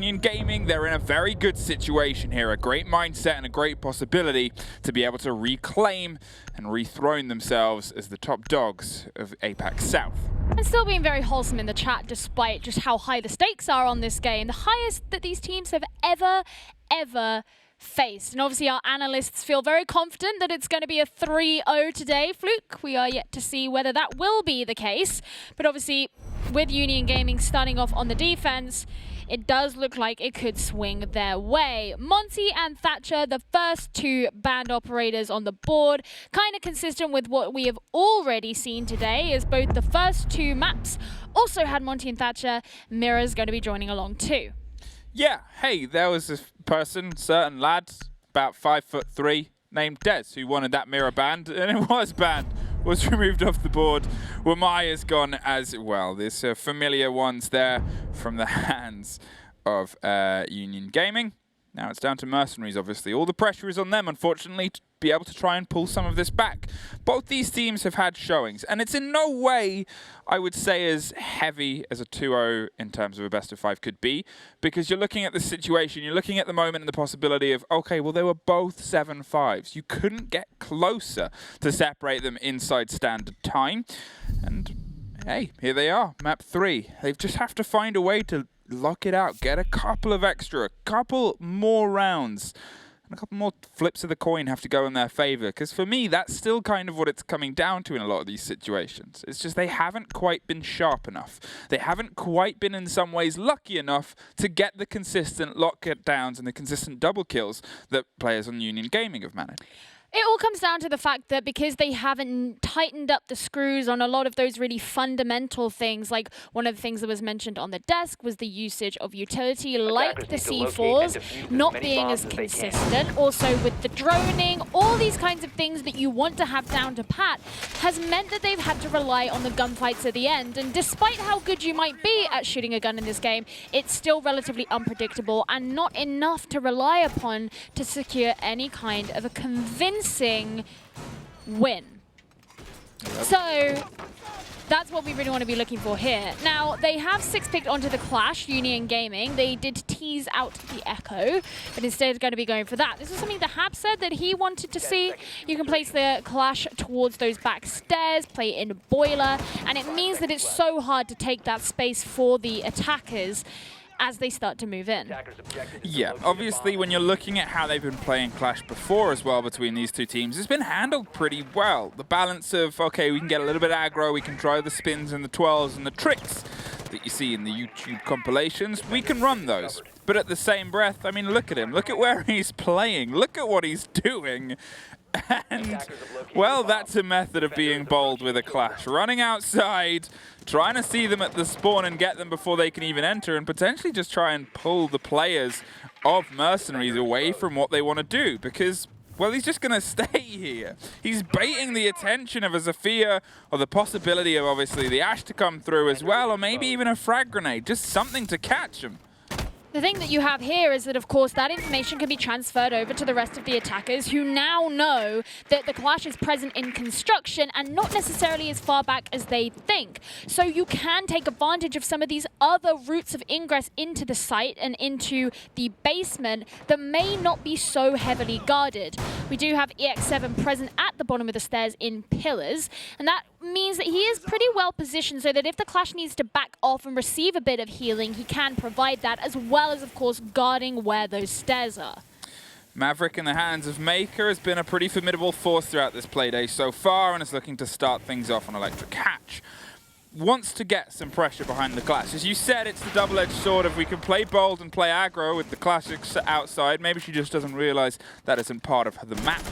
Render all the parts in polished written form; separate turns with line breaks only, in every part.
Union Gaming, they're in a very good situation here, a great mindset and a great possibility to be able to reclaim and rethrone themselves as the top dogs of APAC South.
And still being very wholesome in the chat despite just how high the stakes are on this game. The highest that these teams have ever faced. And obviously our analysts feel very confident that it's going to be a 3-0 today. Fluke, we are yet to see whether that will be the case. But obviously with Union Gaming starting off on the defense, it does look like it could swing their way. Monty and Thatcher, the first two band operators on the board, kind of consistent with what we have already seen today, as both the first two maps also had Monty and Thatcher. Mirror's going to be joining along too. Yeah, hey, there was this person, certain lad, about 5'3", named Des, who wanted that mirror banned, and it was banned. Was removed off the board. Wamaya's gone as well. There's familiar ones there from the hands of Union Gaming. Now it's down to MercenarieZ, obviously. All the pressure is on them, unfortunately, to be able to try and pull some of this back. Both these teams have had showings, and it's in no way, I would say, as heavy as a 2-0 in terms of a best-of-5 could be, because you're looking at the situation, you're looking at the moment and the possibility of, okay, well, they were both 7-5s. You couldn't get closer to separate them inside standard time. And, hey, here they are, map 3. They just have to find a way to lock it out, get a couple of extra, a couple more rounds, and a couple more flips of the coin have to go in their favor. Because for me, that's still kind of what it's coming down to in a lot of these situations. It's just they haven't quite been sharp enough. They haven't quite been, in some ways, lucky enough to get the consistent lock-downs and the consistent double kills that players on Union Gaming have managed. It all comes down to the fact that because they haven't tightened up the screws on a lot of those really fundamental things, like one of the things that was mentioned on the desk was the usage of utility, like the C4s, not being as consistent. Also with the droning, all these kinds of things that you want to have down to pat has meant that they've had to rely on the gunfights at the end. And despite how good you might be at shooting a gun in this game, it's still relatively unpredictable and not enough to rely upon to secure any kind of a convincing win. So that's what we really want to be looking for here. Now, they have 6-picked onto the Clash, Union Gaming. They did tease out the Echo, but instead is going to be going for that. This is something that Hab said that he wanted to see. You can place the Clash towards those back stairs, play it in Boiler, and it means that it's so hard to take that space for the attackers as they start to move in.
Yeah, obviously when you're looking at how they've been playing Clash before as well between these two teams, it's been handled pretty well. The balance of, okay, we can get a little bit aggro, we can try the spins and the 12s and the tricks that you see in the YouTube compilations, we can run those. But at the same breath, I mean, look at him, look at where he's playing, look at what he's doing. And, well, that's a method of being bold with a Clash. Running outside, trying to see them at the spawn and get them before they can even enter, and potentially just try and pull the players of MercenarieZ away from what they want to do, because, well, he's just going to stay here. He's baiting the attention of a Zofia, or the possibility of, obviously, the Ash to come through as well, or maybe even a frag grenade, just something to catch him.
The thing that you have here is that, of course, that information can be transferred over to the rest of the attackers who now know that the Clash is present in construction and not necessarily as far back as they think. So you can take advantage of some of these other routes of ingress into the site and into the basement that may not be so heavily guarded. We do have EX7 present at the bottom of the stairs in pillars, and that means that he is pretty well positioned so that if the Clash needs to back off and receive a bit of healing, he can provide that, as well as, of course, guarding where those stairs are.
Maverick in the hands of Maker has been a pretty formidable force throughout this playday so far, and is looking to start things off on Electric Hatch. Wants to get some pressure behind the Clash. As you said, it's the double-edged sword of we can play bold and play aggro with the Classics outside. Maybe she just doesn't realize that isn't part of the map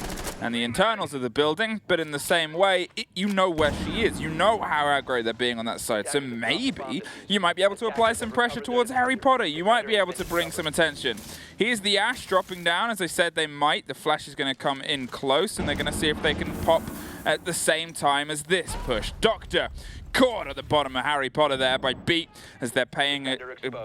and the internals of the building, but in the same way, you know where she is. You know how aggro they're being on that side, so maybe you might be able to apply some pressure towards Harry Potter. You might be able to bring some attention. Here's the Ash dropping down. As I said, they might. The Flash is going to come in close, and they're going to see if they can pop at the same time as this push. Doctor caught at the bottom of Harry Potter there by Beat as they're paying a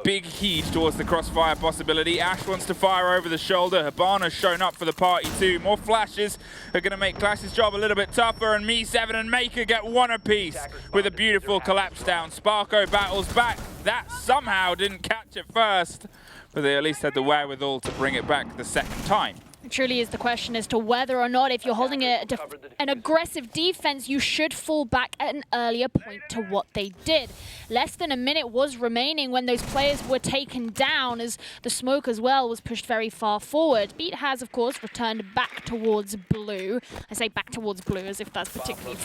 big heed towards the crossfire possibility. Ash wants to fire over the shoulder. Habana's shown up for the party too. More flashes are going to make Clash's job a little bit tougher, and Me7 and Maker get one apiece with a beautiful collapse down. Sparko battles back. That somehow didn't catch it first, but they at least had the wherewithal to bring it back the second time.
It truly is the question as to whether or not, if you're holding an aggressive defense, you should fall back at an earlier point to what they did. Less than a minute was remaining when those players were taken down, as the smoke as well was pushed very far forward. Beat has, of course, returned back towards blue. I say back towards blue as if that's particularly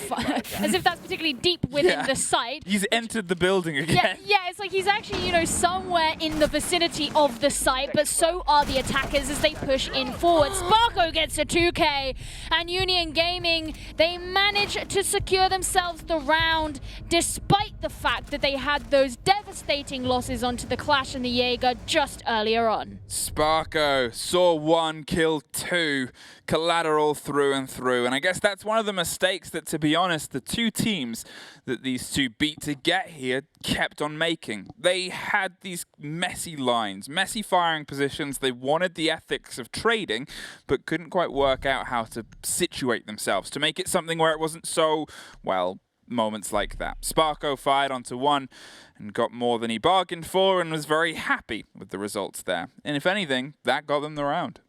as if that's particularly deep within the site.
He's entered the building again.
Yeah, it's like he's actually, you know, somewhere in the vicinity of the site, but so are the attackers as they push in forward. Sparko gets a 2K, and Union Gaming, they manage to secure themselves the round despite the fact that they had those devastating losses onto the Clash and the Jaeger just earlier on.
Sparko saw 1, killed 2, collateral through and through, and I guess that's one of the mistakes that, to be honest, the two teams that these two beat to get here kept on making. They had these messy lines, messy firing positions. They wanted the ethics of trading, but couldn't quite work out how to situate themselves to make it something where it wasn't so, well, moments like that. Sparko fired onto 1 and got more than he bargained for and was very happy with the results there. And if anything, that got them the round.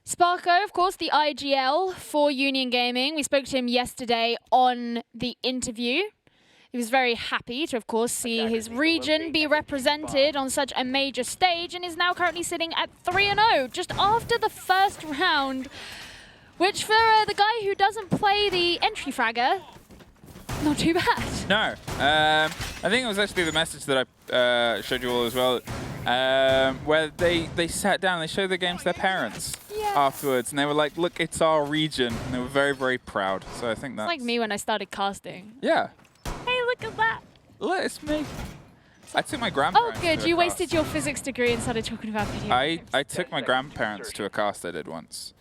Sparko, of course, the IGL for Union Gaming. We spoke to him yesterday on the interview. He was very happy to, of course, see his region be represented on such a major stage, and is now currently sitting at 3-0, just after the first round, which for the guy who doesn't play the entry fragger, not too bad.
No. I think it was actually the message that I showed you all as well, where they sat down, they showed the game to their parents afterwards, and they were like, look, it's our region, and they were very, very proud. So I think that's...
It's like me when I started casting.
Yeah.
Hey, look at that.
Look, it's me. I took my grandparents.
Oh, good. You wasted your physics degree and started talking about video games.
I took my grandparents to a cast I did once,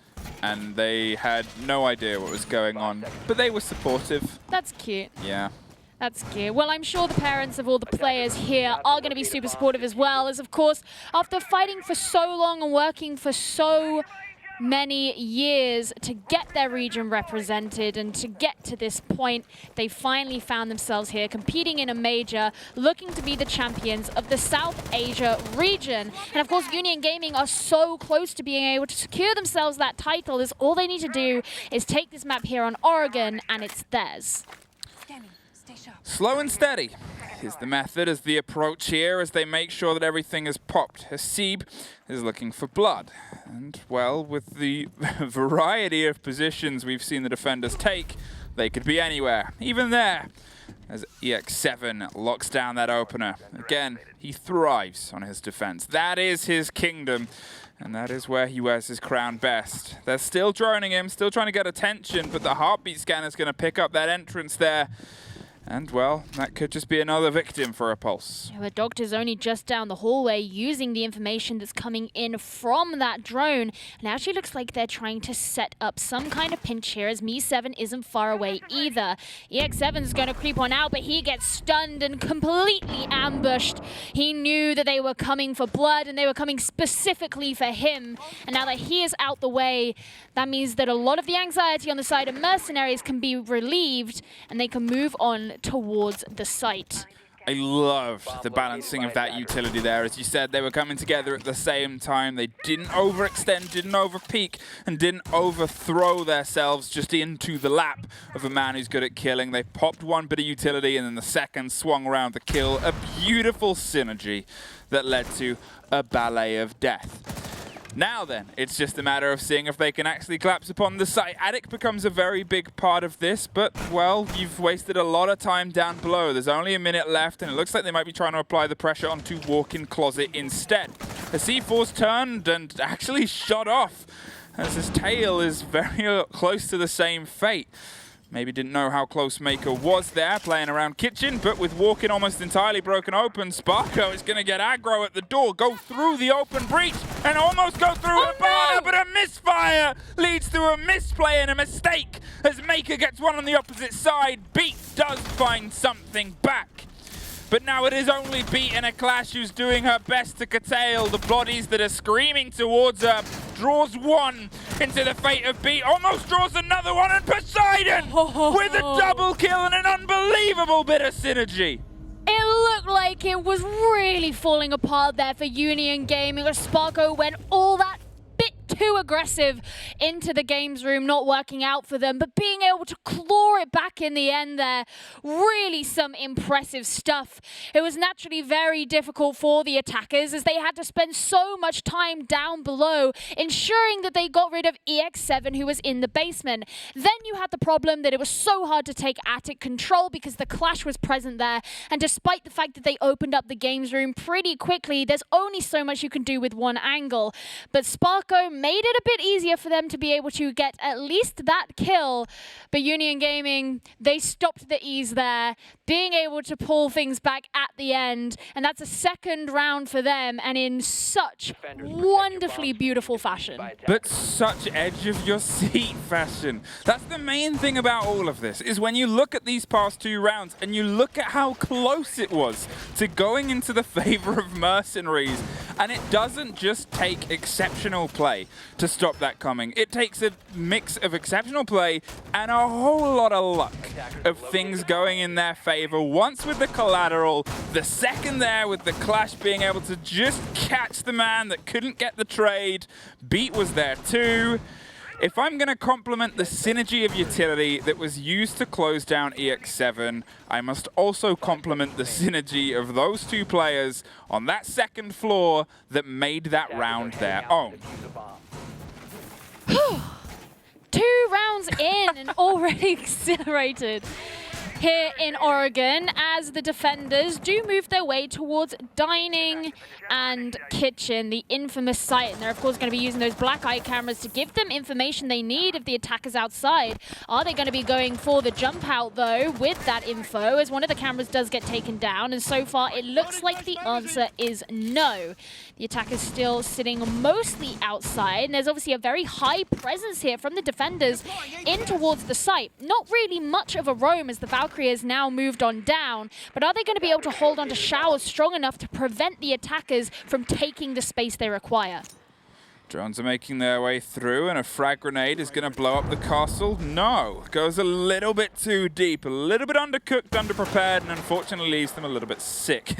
and they had no idea what was going on, but they were supportive.
That's cute.
Yeah.
That's cute. Well, I'm sure the parents of all the players here are going to be super supportive as well, as, of course, after fighting for so long and working for so many years to get their region represented and to get to this point, they finally found themselves here competing in a major, looking to be the champions of the South Asia region. And of course, Union Gaming are so close to being able to secure themselves that title, as all they need to do is take this map here on Oregon and it's theirs.
Slow and steady is the method, as the approach here, as they make sure that everything is popped. Hasib is looking for blood. And, well, with the variety of positions we've seen the defenders take, they could be anywhere, even there, as EX7 locks down that opener. Again, he thrives on his defense. That is his kingdom, and that is where he wears his crown best. They're still droning him, still trying to get attention, but the heartbeat scanner is going to pick up that entrance there. And, well, that could just be another victim for a Pulse.
Yeah, the doctor's only just down the hallway using the information that's coming in from that drone. And it actually looks like they're trying to set up some kind of pinch here, as Me7 isn't far away either. EX7's going to creep on out, but he gets stunned and completely ambushed. He knew that they were coming for blood, and they were coming specifically for him. And now that he is out the way, that means that a lot of the anxiety on the side of Mercenaries can be relieved, and they can move on towards the site.
I love the balancing of that utility there. As you said, they were coming together at the same time. They didn't overextend, didn't overpeak, and didn't overthrow themselves just into the lap of a man who's good at killing. They popped one bit of utility, and then the second swung around the kill. A beautiful synergy that led to a ballet of death. Now then, it's just a matter of seeing if they can actually collapse upon the site. Attic becomes a very big part of this, but, well, you've wasted a lot of time down below. There's only a minute left, and it looks like they might be trying to apply the pressure onto Walk-in Closet instead. The C4's turned and actually shot off, as his tail is very close to the same fate. Maybe didn't know how close Maker was there, playing around kitchen, but with Walk-in almost entirely broken open, Sparko is going to get aggro at the door, go through the open breach, and almost go through the bar, but a misfire leads to a misplay and a mistake, as Maker gets one on the opposite side. Beat does find something back. But now it is only Beat in a Clash who's doing her best to curtail the bodies that are screaming towards her. Draws one into the fate of Beat, almost draws another one, and Poseidon with a double kill and an unbelievable bit of synergy.
It looked like it was really falling apart there for Union Gaming. Sparko went all that bit too aggressive into the games room, not working out for them, but being able to claw it back in the end there. Really some impressive stuff. It was naturally very difficult for the attackers as they had to spend so much time down below ensuring that they got rid of EX7 who was in the basement. Then you had the problem that it was so hard to take attic control because the clash was present there, and despite the fact that they opened up the games room pretty quickly, there's only so much you can do with one angle. But Sparko made it a bit easier for them to be able to get at least that kill. But Union Gaming, they stopped the ease there, being able to pull things back at the end. And that's a second round for them, and in such wonderfully beautiful fashion.
But such edge of your seat fashion. That's the main thing about all of this, is when you look at these past 2 rounds and you look at how close it was to going into the favor of Mercenaries. And it doesn't just take exceptional play to stop that coming. It takes a mix of exceptional play and a whole lot of luck of things going in their favor. Once with the collateral, the second there with the clash being able to just catch the man that couldn't get the trade. Beat was there too. If I'm going to compliment the synergy of utility that was used to close down EX7, I must also compliment the synergy of those 2 players on that second floor that made that round their own.
2 rounds in and already exhilarated here in Oregon as the defenders do move their way towards dining and kitchen, the infamous site. And they're of course going to be using those black eye cameras to give them information they need of the attackers outside. Are they going to be going for the jump out though with that info, as one of the cameras does get taken down? And so far it looks like the answer is no. The attackers still sitting mostly outside, and there's obviously a very high presence here from the defenders in towards the site. Not really much of a roam as the Valkyrie has now moved on down, but are they going to be able to hold on to showers strong enough to prevent the attackers from taking the space they require?
Drones are making their way through, and a frag grenade is going to blow up the castle. No, goes a little bit too deep, a little bit undercooked, underprepared, and unfortunately leaves them a little bit sick.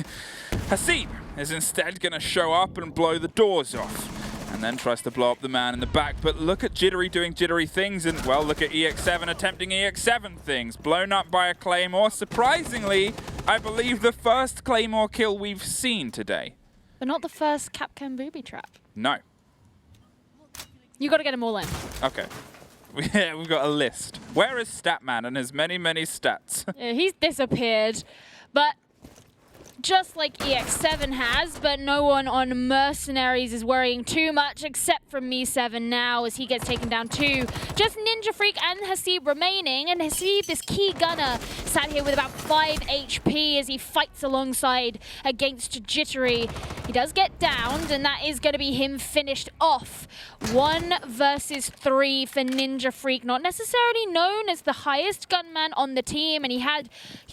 Haseeb is instead going to show up and blow the doors off, and then tries to blow up the man in the back. But look at Jittery doing jittery things, and well, look at EX7 attempting EX7 things. Blown up by a Claymore. Surprisingly, I believe the first Claymore kill we've seen today.
But not the first Capcom booby trap.
No.
You got to get them all in.
Okay. Yeah, we've got a list. Where is Statman and his many, many stats?
Yeah, he's disappeared. But just like EX7 has, but no one on MercenarieZ is worrying too much except for Me7 now as he gets taken down too. Just Ninja Freak and Haseeb remaining, and Haseeb, this key gunner, sat here with about 5 HP as he fights alongside against Jittery. He does get downed, and that is going to be him finished off. 1 versus 3 for Ninja Freak, not necessarily known as the highest gunman on the team, and he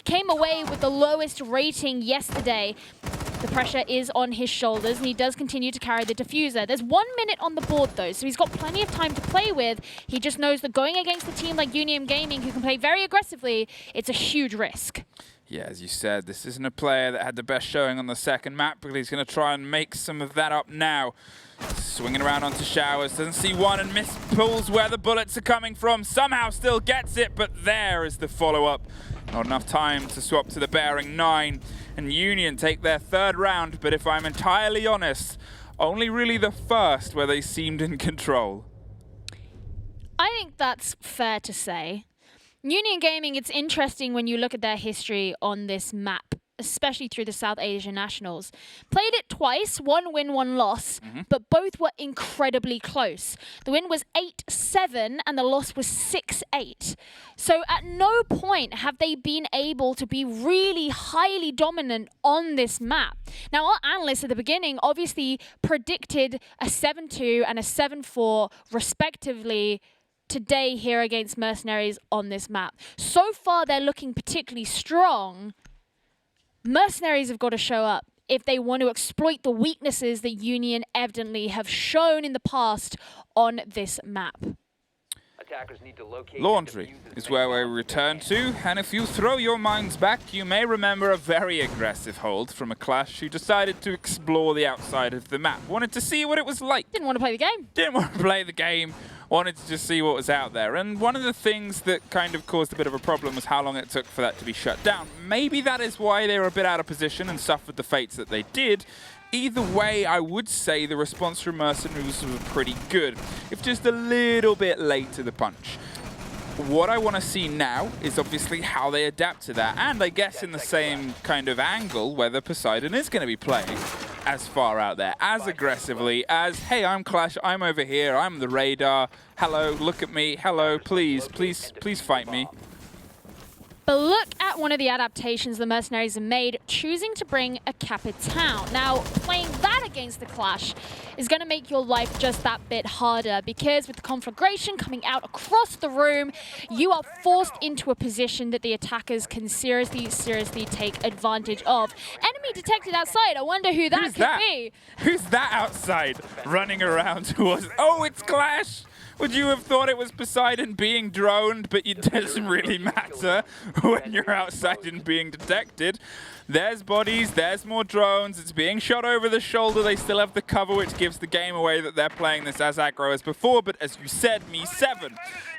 came away with the lowest rating yesterday. The pressure is on his shoulders, and he does continue to carry the diffuser. There's 1 minute on the board though, so he's got plenty of time to play with. He just knows that going against a team like Union Gaming, who can play very aggressively, it's a huge risk.
Yeah, as you said, this isn't a player that had the best showing on the second map, but he's going to try and make some of that up now. Swinging around onto showers, doesn't see one and mispulls where the bullets are coming from. Somehow still gets it, but there is the follow-up. Not enough time to swap to the bearing 9. And Union take their 3rd round, but if I'm entirely honest, only really the first where they seemed in control.
I think that's fair to say. Union Gaming, it's interesting when you look at their history on this map, especially through the South Asia Nationals. Played it twice, 1 win, 1 loss, but both were incredibly close. The win was 8-7 and the loss was 6-8. So at no point have they been able to be really highly dominant on this map. Now, our analysts at the beginning obviously predicted a 7-2 and a 7-4 respectively today here against MercenarieZ on this map. So far, they're looking particularly strong. MercenarieZ have got to show up if they want to exploit the weaknesses that Union evidently have shown in the past on this map.
Laundry is where we return to, and if you throw your minds back, you may remember a very aggressive hold from a Clash who decided to explore the outside of the map. Wanted to see what it was like.
Didn't want to play the game.
Didn't want to play the game. Wanted to just see what was out there. And one of the things that kind of caused a bit of a problem was how long it took for that to be shut down. Maybe that is why they were a bit out of position and suffered the fates that they did. Either way, I would say the response from MercenarieZ was pretty good, if just a little bit late to the punch. What I want to see now is obviously how they adapt to that, and I guess in the same kind of angle whether Poseidon is going to be playing as far out there, as aggressively as, hey, I'm Clash, I'm over here, I'm the radar, hello, look at me, hello, please, please, please fight me.
But look at one of the adaptations the MercenarieZ have made, choosing to bring a Capitão. Now, playing that against the Clash is going to make your life just that bit harder, because with the conflagration coming out across the room, you are forced into a position that the attackers can seriously take advantage of. Enemy detected outside. I wonder who that could be.
Who's that outside running around? Oh, it's Clash! Would you have thought it was Poseidon being droned, but it doesn't really matter when you're outside and being detected. There's bodies, there's more drones, it's being shot over the shoulder, they still have the cover, which gives the game away that they're playing this as aggro as before, but as you said, Me7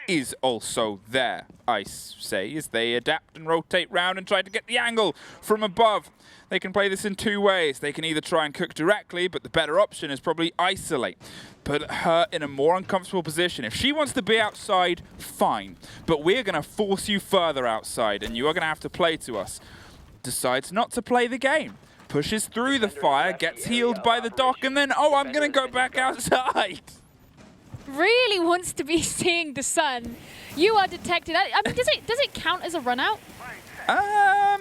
is also there, I say, as they adapt and rotate round and try to get the angle from above. They can play this in two ways. They can either try and cook directly, but the better option is probably isolate. Put her in a more uncomfortable position. If she wants to be outside, fine. But we're going to force you further outside, and you are going to have to play to us. Decides not to play the game. Pushes through the fire, gets healed by the dock, and then, oh, I'm going to go back outside.
Really wants to be seeing the sun. You are detected. I mean, does it count as a run out?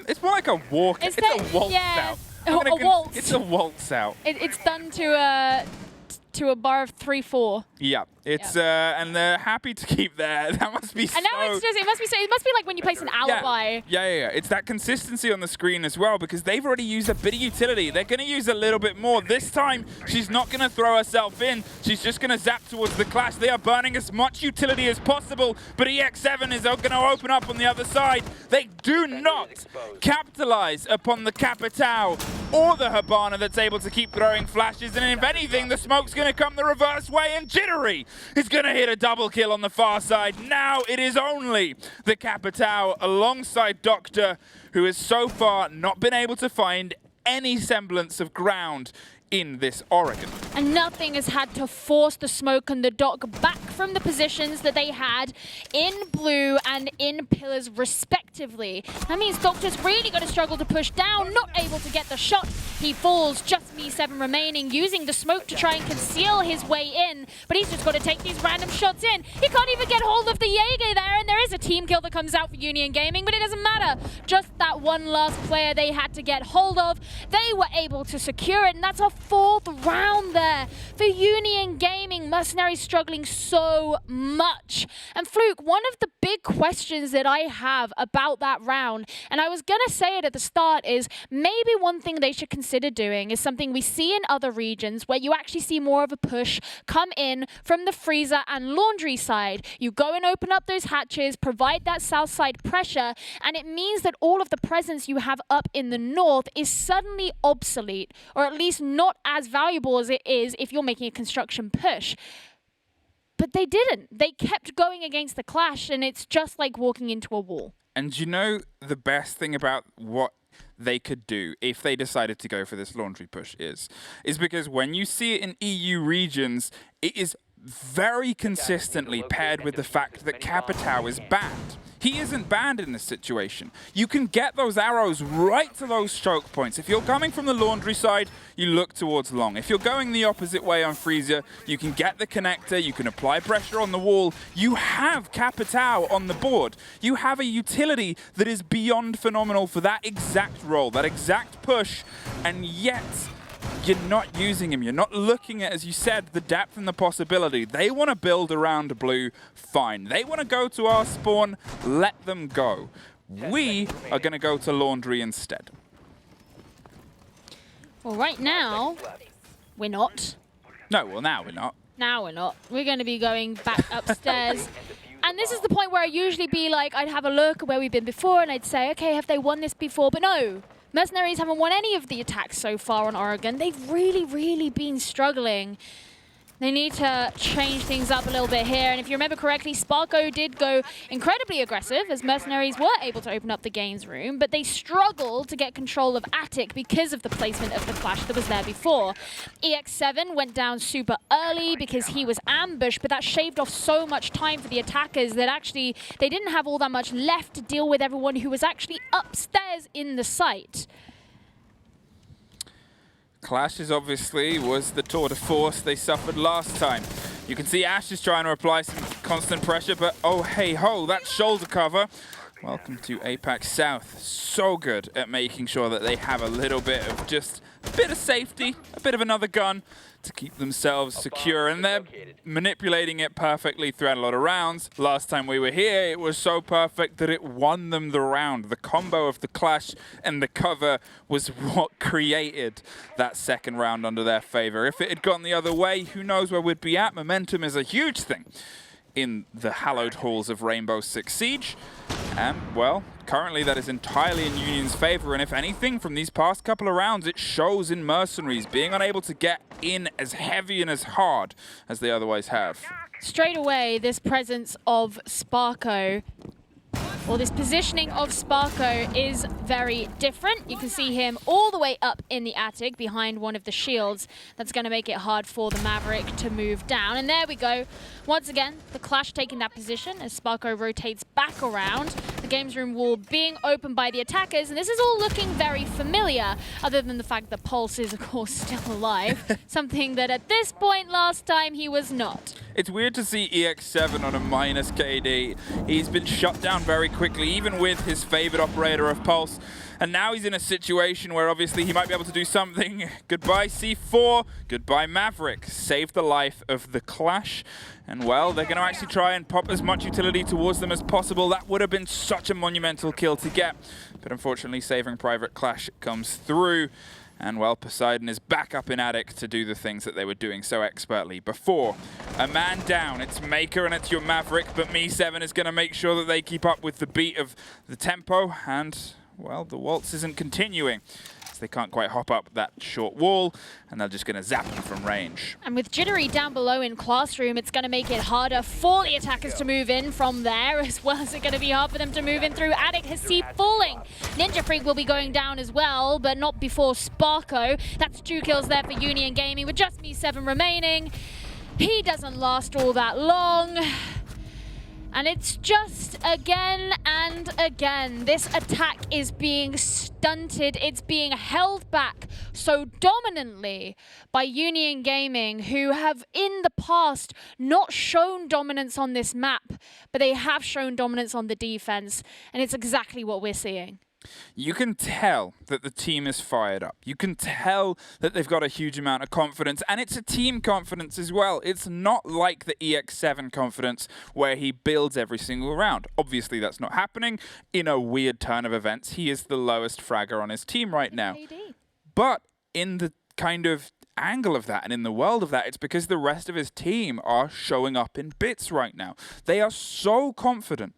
It's more like a walk. It's a waltz out.
A waltz.
It's a waltz out.
It's done to a bar of 3-4.
Yeah, it's and they're happy to keep there. That must be.
And now it must be like when you place an alibi.
Yeah. It's that consistency on the screen as well, because they've already used a bit of utility. They're going to use a little bit more. This time, she's not going to throw herself in. She's just going to zap towards the Clash. They are burning as much utility as possible, but EX7 is going to open up on the other side. They do not capitalize upon the Capitão or the Hibana that's able to keep throwing flashes, and if anything, the smoke's going to come the reverse way, and Jittery is going to hit a double kill on the far side. Now it is only the Capitão alongside Doctor, who has so far not been able to find any semblance of ground in this Oregon.
And nothing has had to force the smoke and the dock back from the positions that they had in blue and in pillars respectively. That means Doctor's really going to struggle to push down, not able to get the shot. He falls, just Me7 remaining, using the smoke to try and conceal his way in, but he's just got to take these random shots in. He can't even get hold of the Jaeger there, and there is a team kill that comes out for Union Gaming, but it doesn't matter. Just that one last player they had to get hold of. They were able to secure it, and that's a 4th round there for Union Gaming. MercenarieZ struggling so much. And Fluke, one of the big questions that I have about that round, and I was going to say it at the start, is maybe one thing they should consider doing is something we see in other regions where you actually see more of a push come in from the freezer and laundry side. You go and open up those hatches, provide that south side pressure, and it means that all of the presence you have up in the north is suddenly obsolete, or at least not as valuable as it is if you're making a construction push. But they didn't. They kept going against the Clash, and it's just like walking into a wall.
And you know the best thing about what they could do if they decided to go for this laundry push is because when you see it in EU regions, it is very consistently paired with the fact that Capitão is banned. He isn't banned in this situation. You can get those arrows right to those choke points. If you're coming from the laundry side, you look towards long. If you're going the opposite way on freezer, you can get the connector, you can apply pressure on the wall. You have Capitão on the board. You have a utility that is beyond phenomenal for that exact role, that exact push, and yet you're not using him. You're not looking at, as you said, the depth and the possibility. They want to build around blue, fine. They want to go to our spawn, let them go. We are going to go to laundry instead.
Well, right now, we're not.
No, well, now we're not.
Now we're not. We're going to be going back upstairs. and this is the point where I usually be like, I'd have a look at where we've been before, and I'd say, okay, have they won this before? But no, MercenarieZ haven't won any of the attacks so far on Oregon. They've really, really been struggling. They need to change things up a little bit here. And if you remember correctly, Sparko did go incredibly aggressive as MercenarieZ were able to open up the games room, but they struggled to get control of Attic because of the placement of the clash that was there before. EX7 went down super early because he was ambushed, but that shaved off so much time for the attackers that actually they didn't have all that much left to deal with everyone who was actually upstairs in the site.
Clashes obviously was the tour de force they suffered last time. You can see Ash is trying to apply some constant pressure, but oh hey ho, that shoulder cover. Welcome to APAC South. So good at making sure that they have a little bit of just a bit of safety, a bit of another gun to keep themselves secure, and they're manipulating it perfectly throughout a lot of rounds. Last time we were here, it was so perfect that it won them the round. The combo of the clash and the cover was what created that second round under their favor. If it had gone the other way, who knows where we'd be at. Momentum is a huge thing in the hallowed halls of Rainbow Six Siege. And, well, currently that is entirely in Union's favor, and if anything, from these past couple of rounds, it shows in MercenarieZ being unable to get in as heavy and as hard as they otherwise have.
Straight away, this presence of Sparko, or this positioning of Sparko, is very different. You can see him all the way up in the attic behind one of the shields. That's going to make it hard for the Maverick to move down. And there we go. Once again, the Clash taking that position as Sparko rotates back around. The games room wall being opened by the attackers, and this is all looking very familiar, other than the fact that Pulse is, of course, still alive. Something that at this point last time he was not.
It's weird to see EX7 on a minus KD. He's been shut down very quickly, even with his favored operator of Pulse. And now he's in a situation where obviously he might be able to do something. Goodbye C4, goodbye Maverick. Save the life of the Clash. And well, they're going to actually try and pop as much utility towards them as possible. That would have been such a monumental kill to get. But unfortunately, saving Private Clash comes through. And well, Poseidon is back up in Attic to do the things that they were doing so expertly before. A man down, it's Maker and it's your Maverick, but Me7 is going to make sure that they keep up with the beat of the tempo, and well, the waltz isn't continuing. So they can't quite hop up that short wall, and they're just going to zap them from range.
And with Jittery down below in Classroom, it's going to make it harder for the attackers to move in from there, as well as it's going to be hard for them to move in through Attic. Haseeb falling. Ninja Freak will be going down as well, but not before Sparko. That's 2 kills there for Union Gaming, with just Me7 remaining. He doesn't last all that long. And it's just again and again, this attack is being stunted. It's being held back so dominantly by Union Gaming, who have in the past not shown dominance on this map, but they have shown dominance on the defense. And it's exactly what we're seeing.
You can tell that the team is fired up. You can tell that they've got a huge amount of confidence, and it's a team confidence as well. It's not like the EX7 confidence where he builds every single round. Obviously, that's not happening. In a weird turn of events, he is the lowest fragger on his team right now. But in the kind of angle of that and in the world of that, it's because the rest of his team are showing up in bits right now. They are so confident.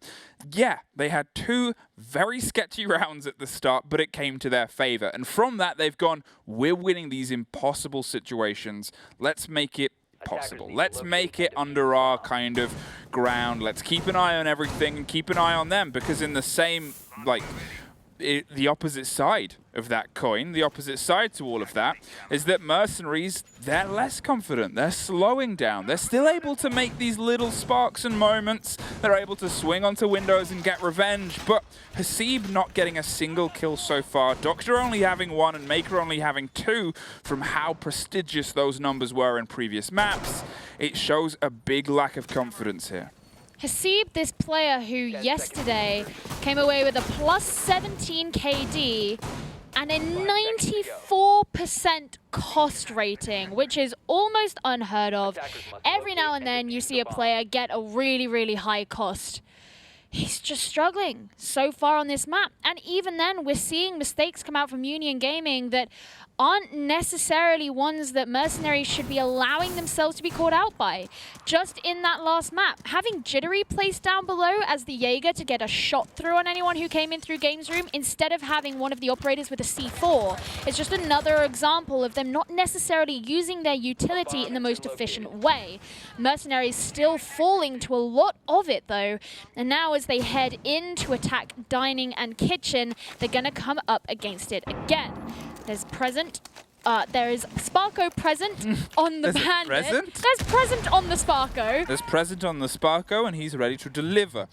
Yeah, they had 2 very sketchy rounds at the start, but it came to their favor. And from that, they've gone, we're winning these impossible situations. Let's make it possible. Let's make it under our kind of ground. Let's keep an eye on everything and keep an eye on them, because in the same, like, the opposite side of that coin, the opposite side to all of that, is that MercenarieZ, they're less confident. They're slowing down. They're still able to make these little sparks and moments. They're able to swing onto windows and get revenge. But Haseeb not getting a single kill so far. Doctor only having 1 and Maker only having 2 from how prestigious those numbers were in previous maps. It shows a big lack of confidence here.
Haseeb, this player who yesterday came away with a plus 17 KD and a 94% cost rating, which is almost unheard of. Every now and then you see a player get a really, really high cost. he's just struggling so far on this map. And even then, we're seeing mistakes come out from Union Gaming that aren't necessarily ones that Mercenaries should be allowing themselves to be caught out by. Just in that last map, having Jittery placed down below as the Jaeger to get a shot through on anyone who came in through Games Room instead of having one of the operators with a C4 is just another example of them not necessarily using their utility in the most efficient way. Mercenaries still falling to a lot of it though, and now as they head in to attack Dining and Kitchen, they're gonna come up against it again. There's present. There is Sparko present on the Bandit.
Present?
There's present on the Sparko.
There's present on the Sparko, and he's ready to deliver.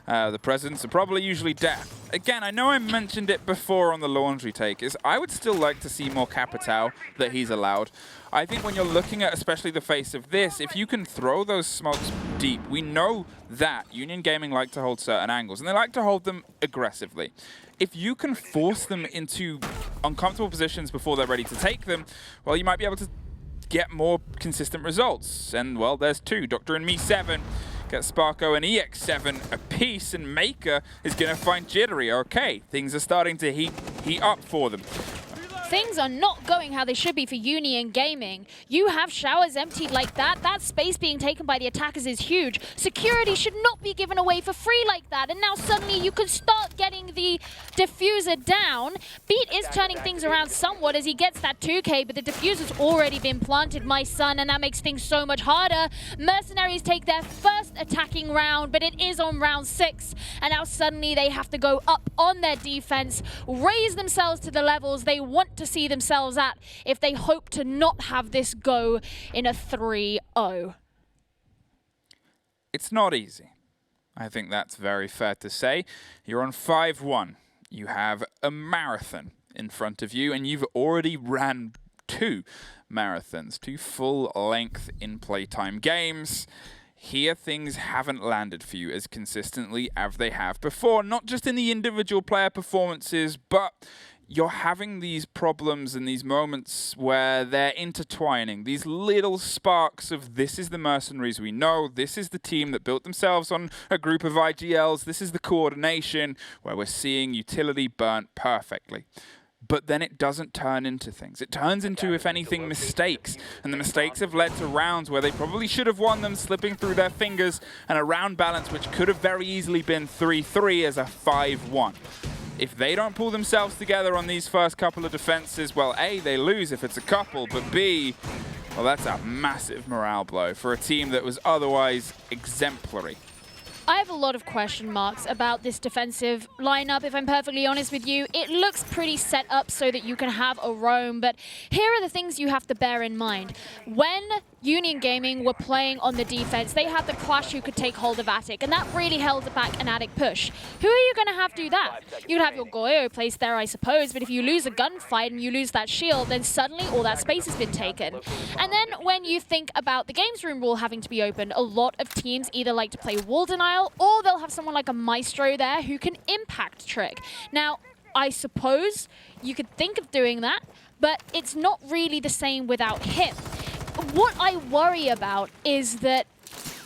The presents are probably usually death. Again, I know I mentioned it before on the laundry take, is I would still like to see more Capitao that he's allowed. I think when you're looking at especially the face of this, if you can throw those smokes deep, we know that Union Gaming like to hold certain angles, and they like to hold them aggressively. If you can force them into uncomfortable positions before they're ready to take them, well, you might be able to get more consistent results. And, well, there's two. Dr. and Me 7 gets Sparko and EX7 apiece, and Maker is going to find Jittery. Okay, things are starting to heat up for them.
Things are not going how they should be for Union Gaming. You have showers emptied like that. That space being taken by the attackers is huge. Security should not be given away for free like that. And now suddenly you can start getting the diffuser down. Beat is turning things around somewhat as he gets that 2K, but the diffuser's already been planted, my son, and that makes things so much harder. Mercenaries take their first attacking round, but it is on round 6. And now suddenly they have to go up on their defense, raise themselves to the levels they want to see themselves at if they hope to not have this go in a 3-0.
It's not easy. I think that's very fair to say. You're on 5-1. You have a marathon in front of you, and you've already ran 2 marathons, 2 full-length in-playtime games. Here, things haven't landed for you as consistently as they have before, not just in the individual player performances, but you're having these problems and these moments where they're intertwining. These little sparks of this is the Mercenaries we know, this is the team that built themselves on a group of IGLs, this is the coordination where we're seeing utility burnt perfectly. But then it doesn't turn into things. It turns into, if anything, mistakes. And the mistakes have led to rounds where they probably should have won them, slipping through their fingers, and a round balance which could have very easily been 3-3 as a 5-1. If they don't pull themselves together on these first couple of defenses, well, A, they lose if it's a couple, but B, well, that's a massive morale blow for a team that was otherwise exemplary.
I have a lot of question marks about this defensive lineup, if I'm perfectly honest with you. It looks pretty set up so that you can have a roam, but here are the things you have to bear in mind. When Union Gaming were playing on the defense, they had the Clash who could take hold of Attic, and that really held back an Attic push. Who are you going to have do that? You'd have your Goyo placed there, I suppose, but if you lose a gunfight and you lose that shield, then suddenly all that space has been taken. And then when you think about the Games Room rule having to be opened, a lot of teams either like to play wall denial, or they'll have someone like a Maestro there who can impact trick. Now, I suppose you could think of doing that, but it's not really the same without him. What I worry about is that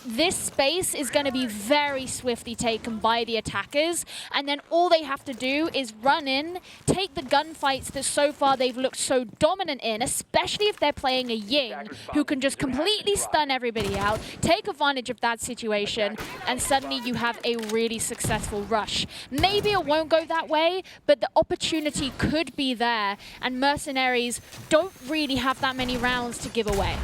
this space is going to be very swiftly taken by the attackers, and then all they have to do is run in, take the gunfights that so far they've looked so dominant in, especially if they're playing a Ying who can just completely stun everybody out, take advantage of that situation, and suddenly you have a really successful rush. Maybe it won't go that way, but the opportunity could be there, and Mercenaries don't really have that many rounds to give away.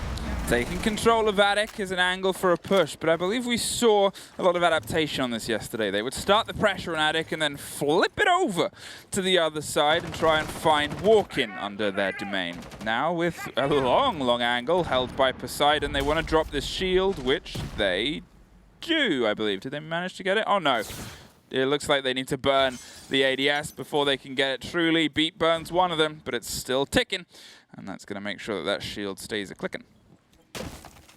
Taking control of Attic is an angle for a push, but I believe we saw a lot of adaptation on this yesterday. They would start the pressure on Attic and then flip it over to the other side and try and find Walk-in under their domain. Now with a long, long angle held by Poseidon, they want to drop this shield, which they do, I believe. Did they manage to get it? Oh no. It looks like they need to burn the ADS before they can get it truly. Beat burns one of them, but it's still ticking, and that's going to make sure that that shield stays a-clicking.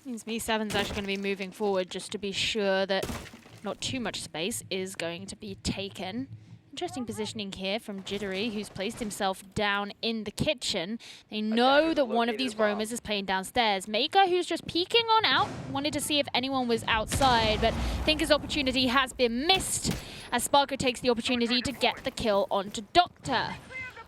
Means Me7's actually going to be moving forward just to be sure that not too much space is going to be taken Interesting positioning here from Jittery, who's placed himself down in the kitchen. They know that one of these roamers is playing downstairs. Maker, who's just peeking on out, wanted to see if anyone was outside, but I think his opportunity has been missed as Sparko takes the opportunity to get the kill onto Doctor.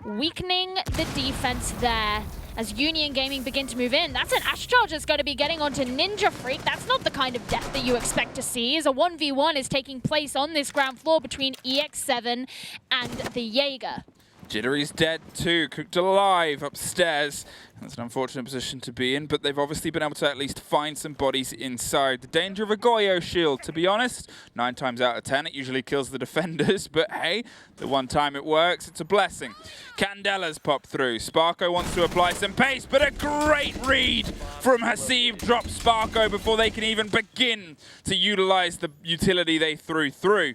Weakening the defense there as Union Gaming begin to move in. That's an Ash Charge that's going to be getting onto Ninja Freak. That's not the kind of death that you expect to see, as a 1v1 is taking place on this ground floor between EX7 and the Jaeger.
Jittery's dead too, cooked alive upstairs. That's an unfortunate position to be in, but they've obviously been able to at least find some bodies inside. The danger of a Goyo shield, to be honest, 9 times out of 10 it usually kills the defenders, but hey, the one time it works, it's a blessing. Candela's pop through. Sparko wants to apply some pace, but a great read from Hasib drops Sparko before they can even begin to utilize the utility they threw through.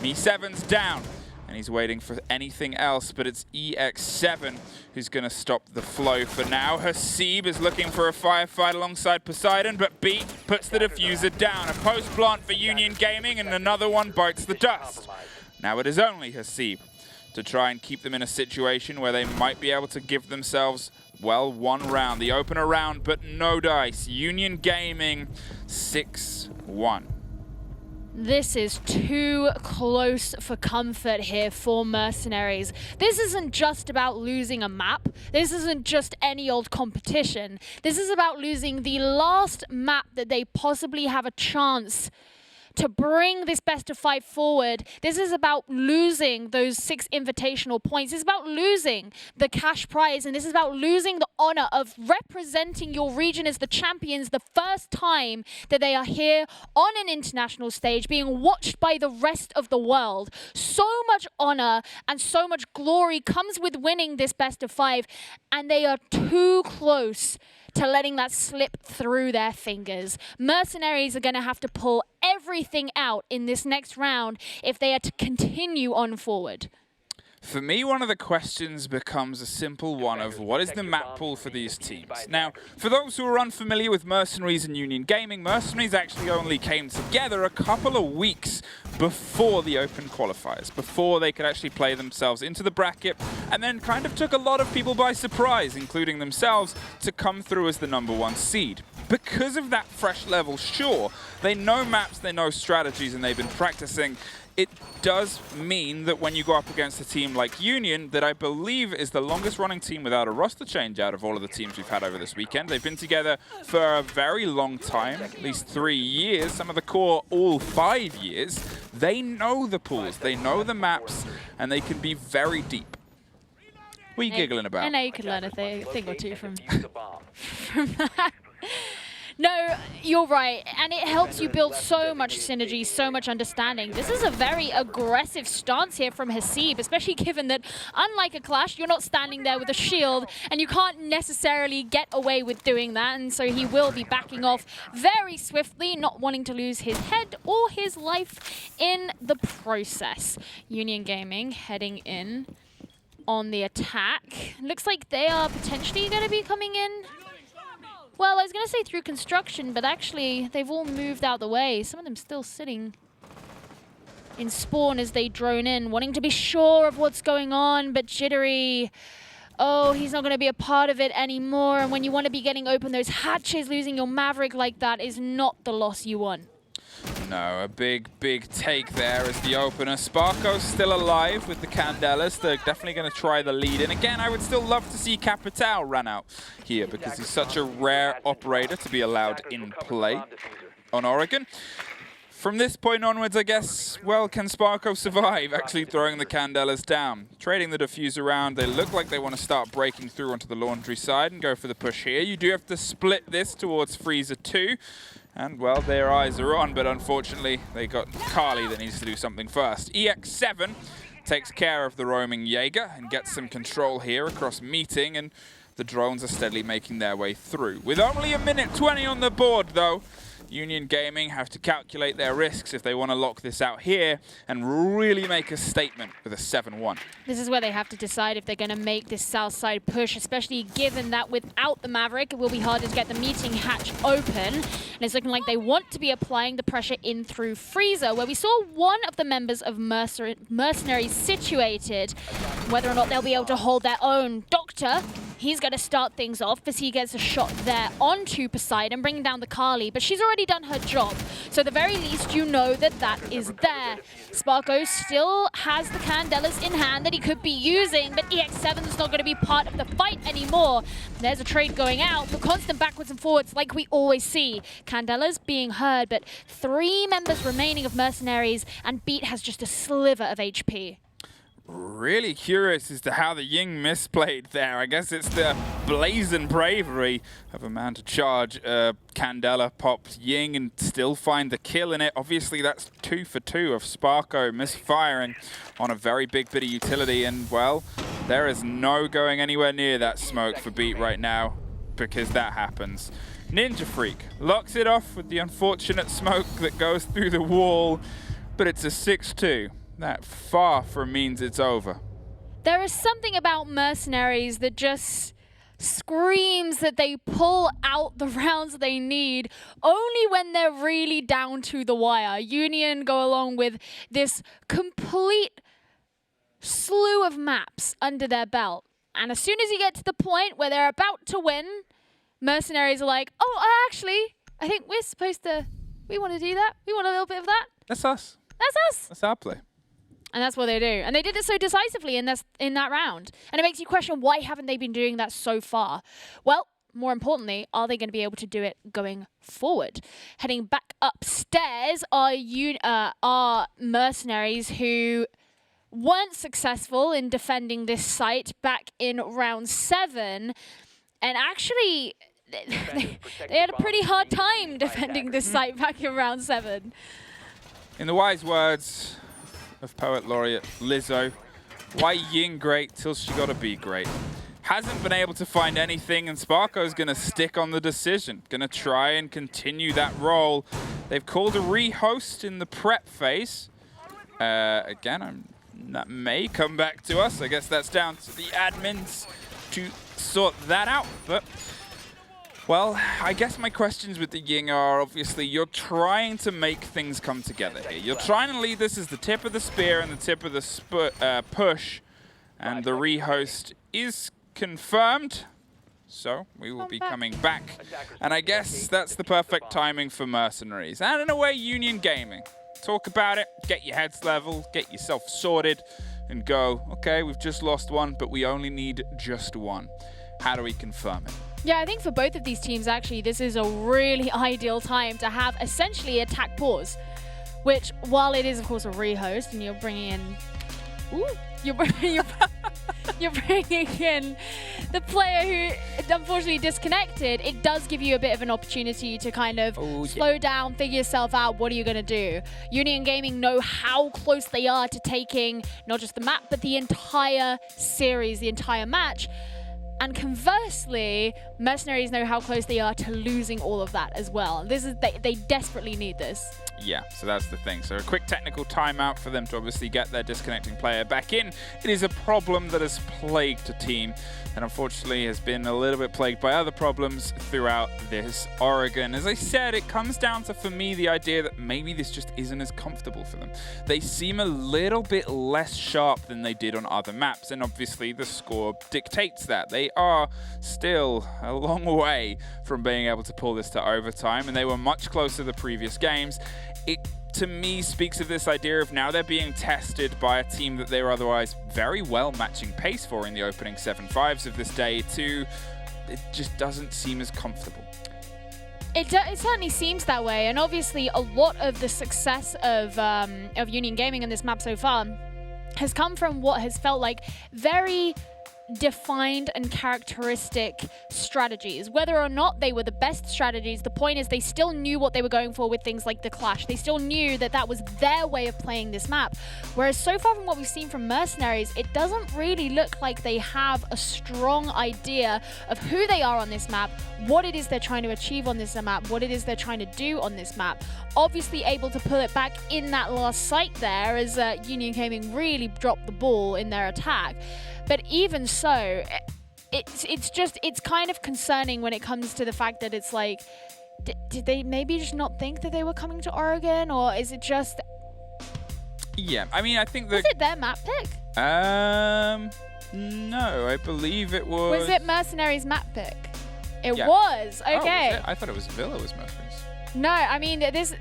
E7's down. And he's waiting for anything else, but it's EX7 who's going to stop the flow for now. Hasib is looking for a firefight alongside Poseidon, but B puts the diffuser down. A post-plant for Union Gaming, and another one bites the dust. Now it is only Hasib to try and keep them in a situation where they might be able to give themselves, well, one round. The opener round, but no dice. Union Gaming 6-1.
This is too close for comfort here for Mercenaries. This isn't just about losing a map. This isn't just any old competition. This is about losing the last map that they possibly have a chance to bring this best of 5 forward. This is about losing those 6 invitational points. It's about losing the cash prize, and this is about losing the honor of representing your region as the champions the first time that they are here on an international stage, being watched by the rest of the world. So much honor and so much glory comes with winning this best of 5, and they are too close to letting that slip through their fingers. Mercenaries are going to have to pull everything out in this next round if they are to continue on forward.
For me, one of the questions becomes a simple one of what is the map pool for these teams? Now, for those who are unfamiliar with Mercenaries and Union Gaming, Mercenaries actually only came together a couple of weeks before the Open qualifiers, before they could actually play themselves into the bracket, and then kind of took a lot of people by surprise, including themselves, to come through as the #1 seed. Because of that fresh level, sure, they know maps, they know strategies, and they've been practicing. It does mean that when you go up against a team like Union, that I believe is the longest running team without a roster change out of all of the teams we've had over this weekend. They've been together for a very long time, at least 3 years, some of the core all 5 years. They know the pools, they know the maps, and they can be very deep. What are you giggling about?
I know you could learn a thing or two from that. No, you're right, and it helps you build so much synergy, so much understanding. This is a very aggressive stance here from Hasib, especially given that, unlike a Clash, you're not standing there with a shield, and you can't necessarily get away with doing that, and so he will be backing off very swiftly, not wanting to lose his head or his life in the process. Union Gaming heading in on the attack. Looks like they are potentially going to be coming in. Well, I was going to say through construction, but actually they've all moved out the way. Some of them still sitting in spawn as they drone in, wanting to be sure of what's going on, but Jittery, oh, he's not going to be a part of it anymore. And when you want to be getting open those hatches, losing your Maverick like that is not the loss you want.
No, a big take there as the opener. Sparko's still alive with the Candelas. They're definitely going to try the lead. And again, I would still love to see Capital run out here because he's such a rare operator to be allowed in play on Oregon. From this point onwards, I guess, well, can Sparko survive actually throwing the Candelas down? Trading the diffuse around, they look like they want to start breaking through onto the laundry side and go for the push here. You do have to split this towards Freezer 2. And, well, their eyes are on, but unfortunately, they got Carly that needs to do something first. EX7 takes care of the roaming Jaeger and gets some control here across meeting, and the drones are steadily making their way through. With only 1:20 on the board, though, Union Gaming have to calculate their risks if they want to lock this out here and really make a statement with a 7-1.
This is where they have to decide if they're going to make this south side push, especially given that without the Maverick, it will be harder to get the meeting hatch open. And it's looking like they want to be applying the pressure in through Freezer, where we saw one of the members of MercenarieZ situated. Whether or not they'll be able to hold their own. Doctor, he's going to start things off as he gets a shot there onto Poseidon, bringing down the Kali, but she's already done her job. So at the very least, you know that that is there. Sparko still has the Candelas in hand that he could be using, but EX7 is not going to be part of the fight anymore. There's a trade going out, but constant backwards and forwards like we always see. Candelas being heard, but 3 members remaining of MercenarieZ, and Beat has just a sliver of HP.
Really curious as to how the Ying misplayed there. I guess it's the blazing bravery of a man to charge. Candela pops Ying and still find the kill in it. Obviously, that's 2 for 2 of Sparko misfiring on a very big bit of utility. And, well, there is no going anywhere near that smoke for Beat right now because that happens. Ninja Freak locks it off with the unfortunate smoke that goes through the wall, but it's a 6-2. That far from means it's over.
There is something about MercenarieZ that just screams that they pull out the rounds they need only when they're really down to the wire. Union go along with this complete slew of maps under their belt. And as soon as you get to the point where they're about to win, MercenarieZ are like, oh, actually, I think we're supposed to, we want to do that. We want a little bit of that.
That's us.
That's us.
That's our play.
And that's what they do. And they did it so decisively in that round. And it makes you question, why haven't they been doing that so far? Well, more importantly, are they going to be able to do it going forward? Heading back upstairs are MercenarieZ, who weren't successful in defending this site back in round 7. And actually, they had a pretty hard time defending this site back in round 7.
In the wise words of Poet Laureate Lizzo, why Ying great till she gotta be great? Hasn't been able to find anything, and Sparko's gonna stick on the decision. Gonna try and continue that role. They've called a rehost in the prep phase. Again, that may come back to us. I guess that's down to the admins to sort that out, but well, I guess my questions with the Ying are, obviously, you're trying to make things come together here. You're trying to lead this as the tip of the spear and the tip of the push, and the rehost is confirmed, so we will be coming back. And I guess that's the perfect timing for MercenarieZ. And in a way, Union Gaming. Talk about it, get your heads level, get yourself sorted, and go, okay, we've just lost one, but we only need just one. How do we confirm it?
Yeah, I think for both of these teams, actually, this is a really ideal time to have essentially a attack pause, which, while it is, of course, a rehost, and you're bringing in... Ooh, you're bringing in the player who, unfortunately, disconnected, it does give you a bit of an opportunity to kind of slow down, figure yourself out, what are you going to do? Union Gaming know how close they are to taking not just the map, but the entire series, the entire match. And conversely, MercenarieZ know how close they are to losing all of that as well. This is they desperately need this.
Yeah, so that's the thing. So a quick technical timeout for them to obviously get their disconnecting player back in. It is a problem that has plagued the team and unfortunately has been a little bit plagued by other problems throughout this Oregon. As I said, it comes down to, for me, the idea that maybe this just isn't as comfortable for them. They seem a little bit less sharp than they did on other maps, and obviously the score dictates that. They are still a long way from being able to pull this to overtime, and they were much closer the previous games. It, to me, speaks of this idea of now they're being tested by a team that they were otherwise very well matching pace for in the opening 7-5s of this day to it just doesn't seem as comfortable.
It certainly seems that way, and obviously a lot of the success of Union Gaming in this map so far has come from what has felt like very defined and characteristic strategies. Whether or not they were the best strategies, the point is they still knew what they were going for with things like the Clash. They still knew that that was their way of playing this map. Whereas so far from what we've seen from Mercenaries, it doesn't really look like they have a strong idea of who they are on this map, what it is they're trying to achieve on this map, what it is they're trying to do on this map. Obviously able to pull it back in that last site there as Union Gaming really dropped the ball in their attack. But even so, it's kind of concerning when it comes to the fact that it's like, did they maybe just not think that they were coming to Oregon, or is it just?
Yeah, I mean, I think that.
Was it their map pick?
No, I believe it was.
Was it Mercenaries map pick? It
Yeah.
was. Okay.
Oh, was it? I thought it was Villa was Mercenaries.
No, I mean this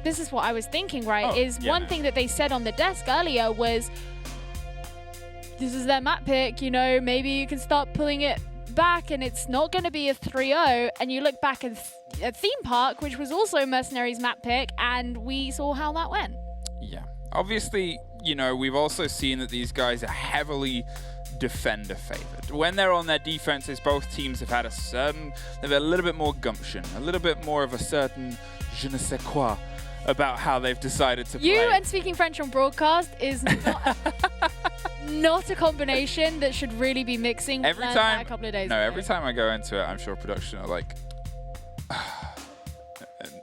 is what I was thinking. Right,
Oh,
is
yeah,
one
no.
thing that they said on the desk earlier was, this is their map pick. You know, maybe you can start pulling it back, and it's not going to be a 3-0. And you look back at Theme Park, which was also Mercenaries map pick, and we saw how that went.
Yeah. Obviously, you know, we've also seen that these guys are heavily defender favored. When they're on their defenses, both teams have had they've had a little bit more gumption, a little bit more of a certain je ne sais quoi about how they've decided to
You
play.
and speaking French on broadcast is not a combination that should really be mixing.
Every
Learned that
time,
a couple of days
no,
ago.
every time I go into it, I'm sure production are like,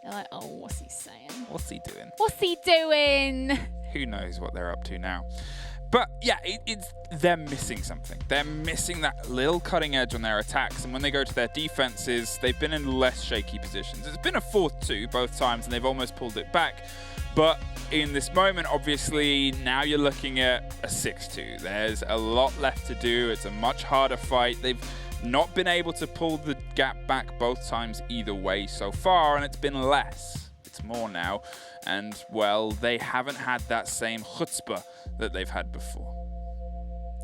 They're like, oh, what's he saying?
what's he doing?
What's he doing?
Who knows what they're up to now? But yeah, they're missing something. They're missing that little cutting edge on their attacks, and when they go to their defenses, they've been in less shaky positions. It's been a 4-2 both times, and they've almost pulled it back. But in this moment, obviously, now you're looking at a 6-2. There's a lot left to do. It's a much harder fight. They've not been able to pull the gap back both times either way so far, and it's been less. It's more now. And, well, they haven't had that same chutzpah that they've had before.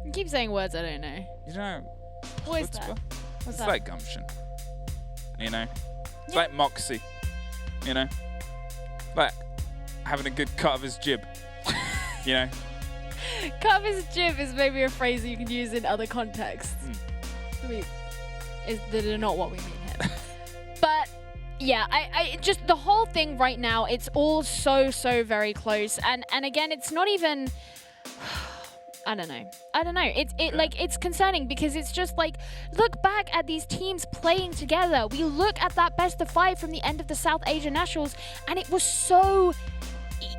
You keep saying words I don't know.
You know,
What is
chutzpah?
that? What's
It's
that?
like gumption. You know? It's
Yeah.
like moxie. You know? Like having a good cut of his jib. You know?
Cut his jib is maybe a phrase that you can use in other contexts. I mean, that are not what we mean here. But yeah, I just the whole thing right now, it's all so very close, and again, it's not even. I don't know. It's concerning because it's just like, look back at these teams playing together. We look at that best of 5 from the end of the South Asia Nationals, and it was so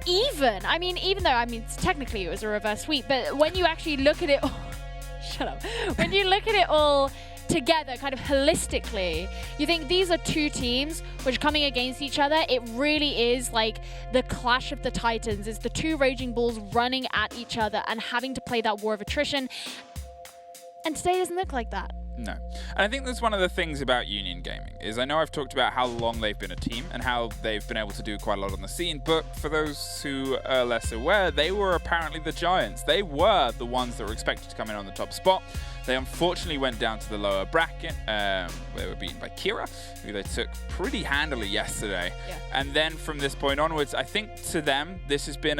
even. I mean, even though technically it was a reverse sweep, but when you actually look at it, shut up. When you look at it all together, kind of holistically, you think these are two teams which are coming against each other. It really is like the clash of the titans. It's the two raging bulls running at each other and having to play that war of attrition. And today doesn't look like that.
No. And I think that's one of the things about Union Gaming, is I know I've talked about how long they've been a team and how they've been able to do quite a lot on the scene, but for those who are less aware, they were apparently the giants. They were the ones that were expected to come in on the top spot. They unfortunately went down to the lower bracket. They were beaten by Kira, who they took pretty handily yesterday.
Yeah.
And then from this point onwards, I think to them, this has been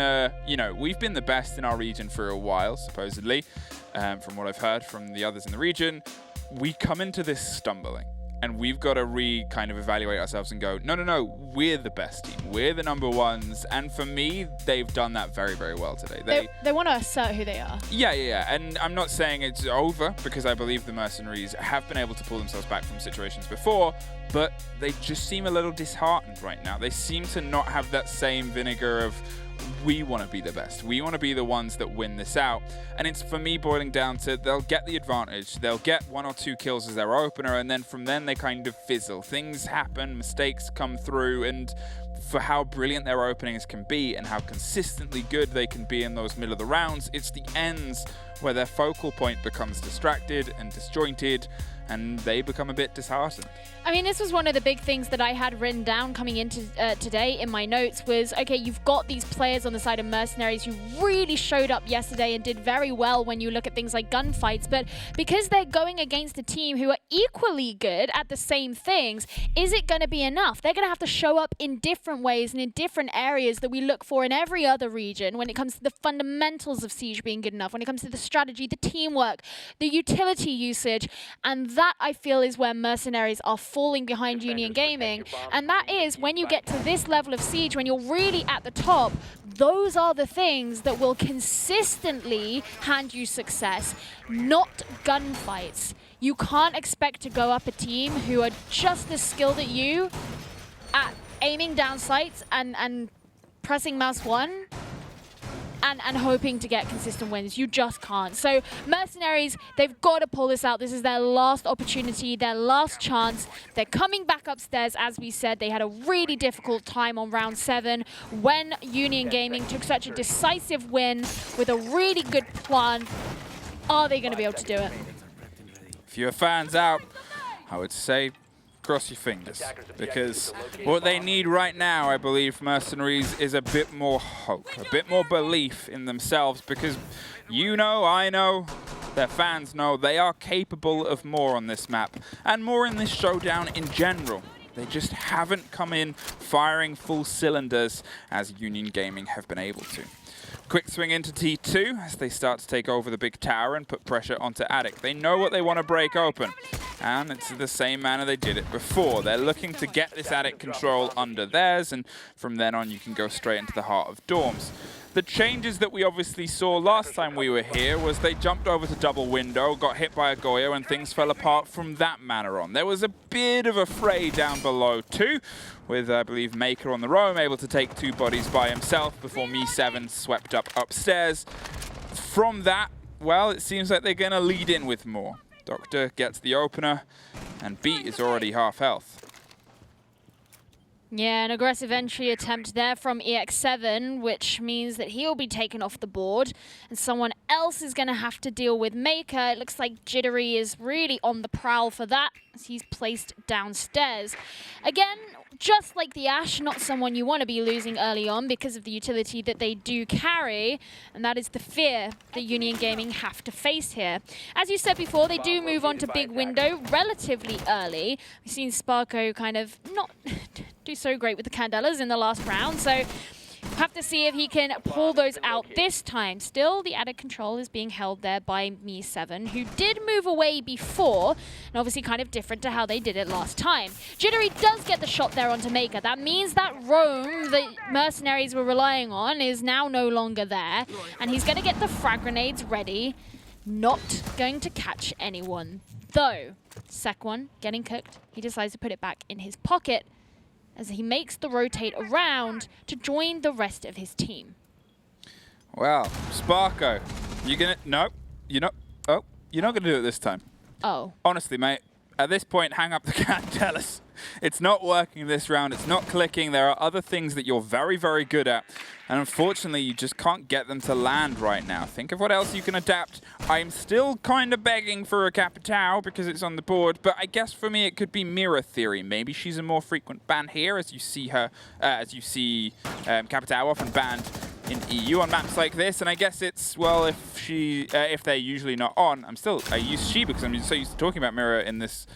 we've been the best in our region for a while, supposedly, from what I've heard from the others in the region. We come into this stumbling, and we've got to kind of evaluate ourselves and go, no, we're the best team. We're the number ones. And for me, they've done that very well today.
They want to assert who they are.
Yeah. And I'm not saying it's over, because I believe the Mercenaries have been able to pull themselves back from situations before, but they just seem a little disheartened right now. They seem to not have that same vinegar of, we want to be the best. We want to be the ones that win this out. And it's, for me, boiling down to, they'll get the advantage. They'll get 1 or 2 kills as their opener, and then from then they kind of fizzle. Things happen, mistakes come through, and for how brilliant their openings can be and how consistently good they can be in those middle of the rounds, it's the ends where their focal point becomes distracted and disjointed, and they become a bit disheartened.
I mean, this was one of the big things that I had written down coming into today in my notes was, okay, you've got these players on the side of Mercenaries who really showed up yesterday and did very well when you look at things like gunfights, but because they're going against a team who are equally good at the same things, is it going to be enough? They're going to have to show up in different ways and in different areas that we look for in every other region when it comes to the fundamentals of Siege being good enough, when it comes to the strategy, the teamwork, the utility usage, and that, I feel, is where Mercenaries are falling behind Union Gaming. And that is when you get to this level of Siege, when you're really at the top, those are the things that will consistently hand you success, not gunfights. You can't expect to go up a team who are just as skilled at you at aiming down sights and pressing mouse 1 and hoping to get consistent wins. You just can't. So Mercenaries, they've got to pull this out. This is their last opportunity, their last chance. They're coming back upstairs, as we said. They had a really difficult time on round 7 when Union Gaming took such a decisive win with a really good plan. Are they going to be able to do it?
Fewer fans out, I would say cross your fingers, because what they need right now, I believe, Mercenaries, is a bit more hope, a bit more belief in themselves, because you know, I know, their fans know they are capable of more on this map and more in this showdown in general. They just haven't come in firing full cylinders as Union Gaming have been able to. Quick swing into T2 as they start to take over the big tower and put pressure onto Attic. They know what they want to break open, and it's the same manner they did it before. They're looking to get this Attic control under theirs, and from then on you can go straight into the heart of dorms. The changes that we obviously saw last time we were here was they jumped over to double window, got hit by a Goyo, and things fell apart from that manner on. There was a bit of a fray down below too, with, I believe, Maker on the roam, able to take 2 bodies by himself before Me7 swept up upstairs. From that, well, it seems like they're going to lead in with more. Doctor gets the opener, and Beat is already half health.
Yeah, an aggressive entry attempt there from EX7, which means that he'll be taken off the board, and someone else is going to have to deal with Maker. It looks like Jittery is really on the prowl for that, as he's placed downstairs. Again, just like the Ash, not someone you want to be losing early on because of the utility that they do carry, and that is the fear that Union Gaming have to face here. As you said before, they do move on to big window relatively early. We've seen Sparko kind of not do so great with the Candelas in the last round, so have to see if he can pull those out this time. Still, the added control is being held there by Me7, who did move away before, and obviously kind of different to how they did it last time. Jittery does get the shot there onto Maker. That means that roam that Mercenaries were relying on is now no longer there, and he's going to get the frag grenades ready. Not going to catch anyone, though. Sec one getting cooked. He decides to put it back in his pocket as he makes the rotate around to join the rest of his team.
Well, Sparko, you're gonna... No, you're not... Oh, you're not gonna do it this time.
Oh.
Honestly, mate, at this point, hang up the Candelas. It's not working this round. It's not clicking. There are other things that you're very, very good at. And unfortunately, you just can't get them to land right now. Think of what else you can adapt. I'm still kind of begging for a Capitao because it's on the board. But I guess for me, it could be Mirror Theory. Maybe she's a more frequent ban here, as you see her, Capitao often banned in EU on maps like this. And I guess it's, well, if they're usually not on, I use she because I'm so used to talking about Mirror in this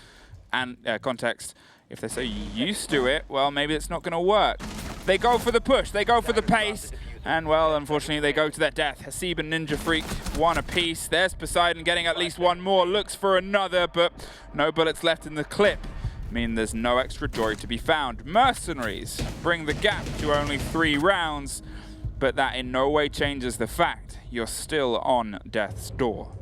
context. If they're so used to it, well, maybe it's not going to work. They go for the push, they go for the pace, and, well, unfortunately, they go to their death. Hasib and Ninja Freak, 1 apiece. There's Poseidon getting at least 1 more, looks for another, but no bullets left in the clip. I mean, there's no extra joy to be found. Mercenaries bring the gap to only 3 rounds, but that in no way changes the fact you're still on death's door.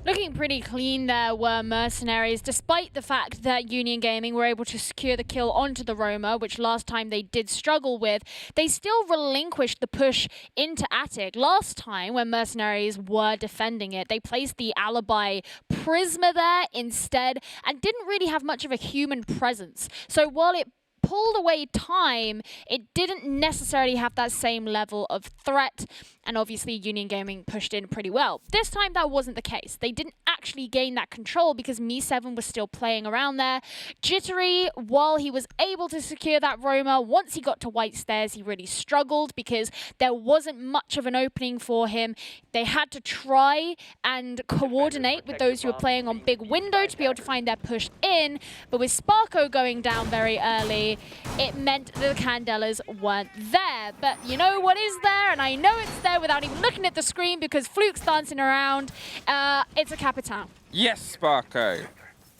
Looking pretty clean there were Mercenaries, despite the fact that Union Gaming were able to secure the kill onto the Roma, which last time they did struggle with. They still relinquished the push into Attic. Last time, when Mercenaries were defending it, they placed the alibi Prisma there instead and didn't really have much of a human presence. So while it pulled away time, it didn't necessarily have that same level of threat. And obviously Union Gaming pushed in pretty well. This time that wasn't the case. They didn't actually gain that control because Me7 was still playing around there. Jittery, while he was able to secure that Roma, once he got to White Stairs, he really struggled because there wasn't much of an opening for him. They had to try and coordinate with those who were playing on big window to be able to find their push in. But with Sparko going down very early, it meant that the Candelas weren't there. But you know what is there? And I know it's there without even looking at the screen because Fluke's dancing around. It's a Capitan.
Yes, Sparko.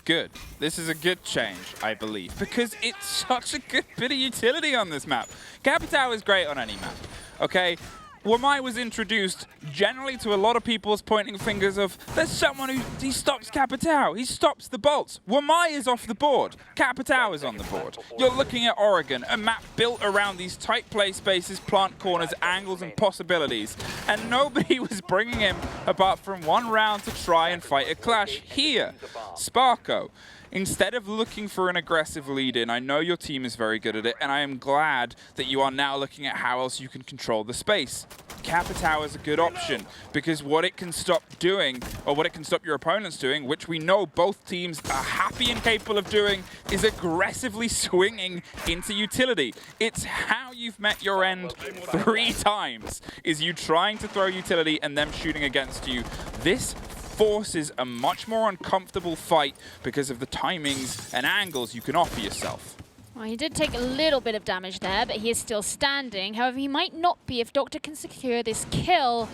Good. This is a good change, I believe, because it's such a good bit of utility on this map. Capital is great on any map, okay? Wamai was introduced generally to a lot of people's pointing fingers of, there's someone he stops Capital, he stops the bolts. Wamai is off the board, Capital is on the board. You're looking at Oregon, a map built around these tight play spaces, plant corners, angles and possibilities. And nobody was bringing him apart from one round to try and fight a clash here. Sparko. Instead of looking for an aggressive lead-in, I know your team is very good at it, and I am glad that you are now looking at how else you can control the space. Capital is a good option, because what it can stop doing, or what it can stop your opponents doing, which we know both teams are happy and capable of doing, is aggressively swinging into utility. It's how you've met your end 3 times, is you trying to throw utility and them shooting against you. This forces a much more uncomfortable fight because of the timings and angles you can offer yourself.
Well, he did take a little bit of damage there, but he is still standing. However, he might not be if Doctor can secure this kill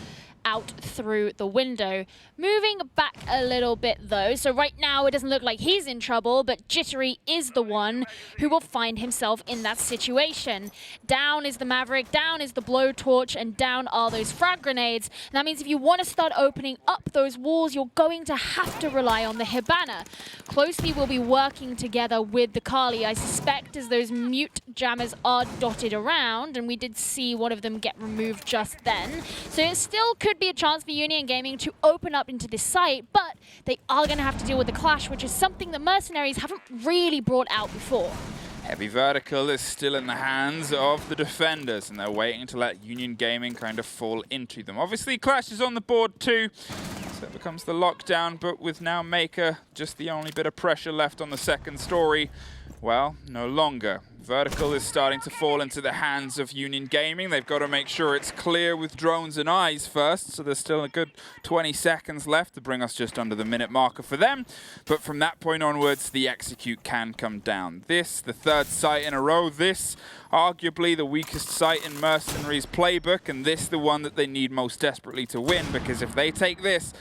out through the window. Moving back a little bit though, so right now it doesn't look like he's in trouble, but Jittery is the one who will find himself in that situation. Down is the Maverick, down is the blowtorch, and down are those frag grenades. And that means if you want to start opening up those walls, you're going to have to rely on the Hibana. Closely we'll be working together with the Kali, I suspect, as those mute jammers are dotted around, and we did see one of them get removed just then. So it still could be a chance for Union Gaming to open up into this site, but they are going to have to deal with the clash, which is something that Mercenaries haven't really brought out before.
Heavy vertical is still in the hands of the defenders, and they're waiting to let Union Gaming kind of fall into them. Obviously, Clash is on the board too, so it becomes the lockdown, but with now Maker just the only bit of pressure left on the second story, well, no longer. Vertical is starting to fall into the hands of Union Gaming. They've got to make sure it's clear with drones and eyes first, so there's still a good 20 seconds left to bring us just under the minute marker for them. But from that point onwards, the execute can come down. This, the 3rd site in a row, this arguably the weakest site in MercenarieZ playbook, and this the one that they need most desperately to win, because if they take this,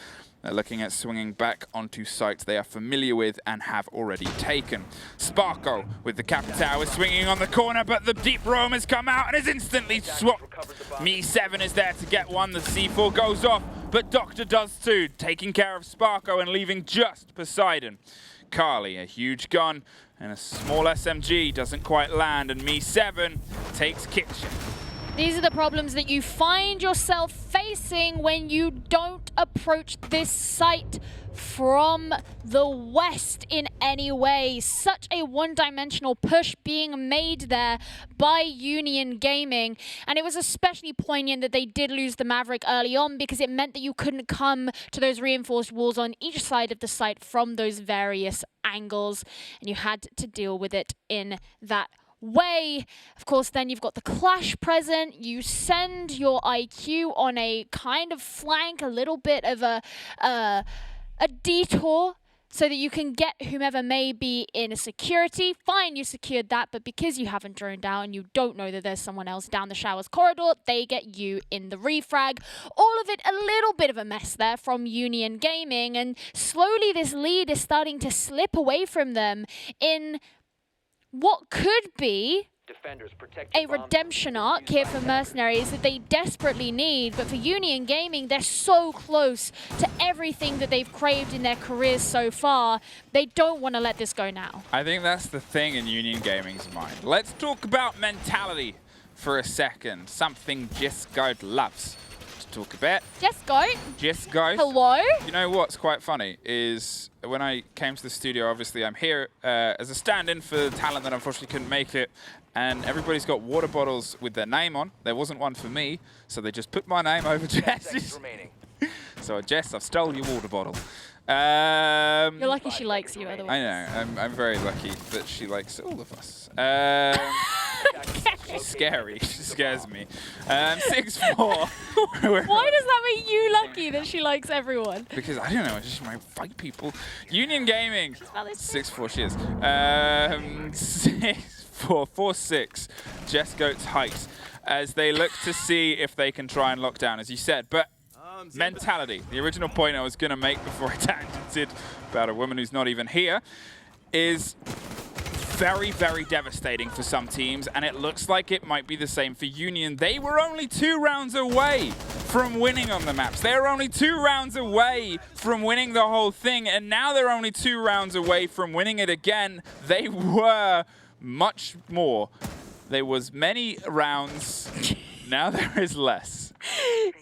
they're looking at swinging back onto sites they are familiar with and have already taken. Sparko with the Capital is swinging on the corner, but the deep roam has come out and is instantly swapped. Me7 is there to get one. The C4 goes off, but Doctor does too, taking care of Sparko and leaving just Poseidon. Kali, a huge gun, and a small SMG doesn't quite land, and Me7 takes Kitchen.
These are the problems that you find yourself facing when you don't approach this site from the west in any way. Such a one-dimensional push being made there by Union Gaming. And it was especially poignant that they did lose the Maverick early on, because it meant that you couldn't come to those reinforced walls on each side of the site from those various angles, and you had to deal with it in that way. Of course, then you've got the clash present. You send your IQ on a kind of flank, a little bit of a detour, so that you can get whomever may be in a security. Fine, you secured that, but because you haven't droned out and you don't know that there's someone else down the showers corridor, they get you in the refrag. All of it a little bit of a mess there from Union Gaming, and slowly this lead is starting to slip away from them in what could be a redemption arc here for Mercenaries that they desperately need. But for Union Gaming, they're so close to everything that they've craved in their careers so far. They don't want to let this go now.
I think that's the thing in Union Gaming's mind. Let's talk about mentality for a second. Something Giscard loves to talk a bit.
Just go.
Just go.
Hello.
You know what's quite funny is when I came to the studio, obviously I'm here as a stand-in for the talent that unfortunately couldn't make it. And everybody's got water bottles with their name on. There wasn't one for me, so they just put my name over Jess's. So Jess, I've stolen your water bottle.
You're lucky she likes you, otherwise.
I know. I'm very lucky that she likes all of us. She's scary. She scares me. 6-4.
Why does that make you lucky that she likes everyone?
Because I don't know. She might fight people. Union Gaming. 6-4. She is. 6-4. 4-6. Jess Goat's height as they look to see if they can try and lock down, as you said, but. Mentality, the original point I was going to make before I tangented about a woman who's not even here, is very, very devastating for some teams, and it looks like it might be the same for Union. They were only 2 rounds away from winning on the maps. They were only 2 rounds away from winning the whole thing, and now they're only 2 rounds away from winning it again. They were much more. There was many rounds. Now there is less.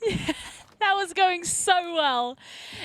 Yeah. That was going so well.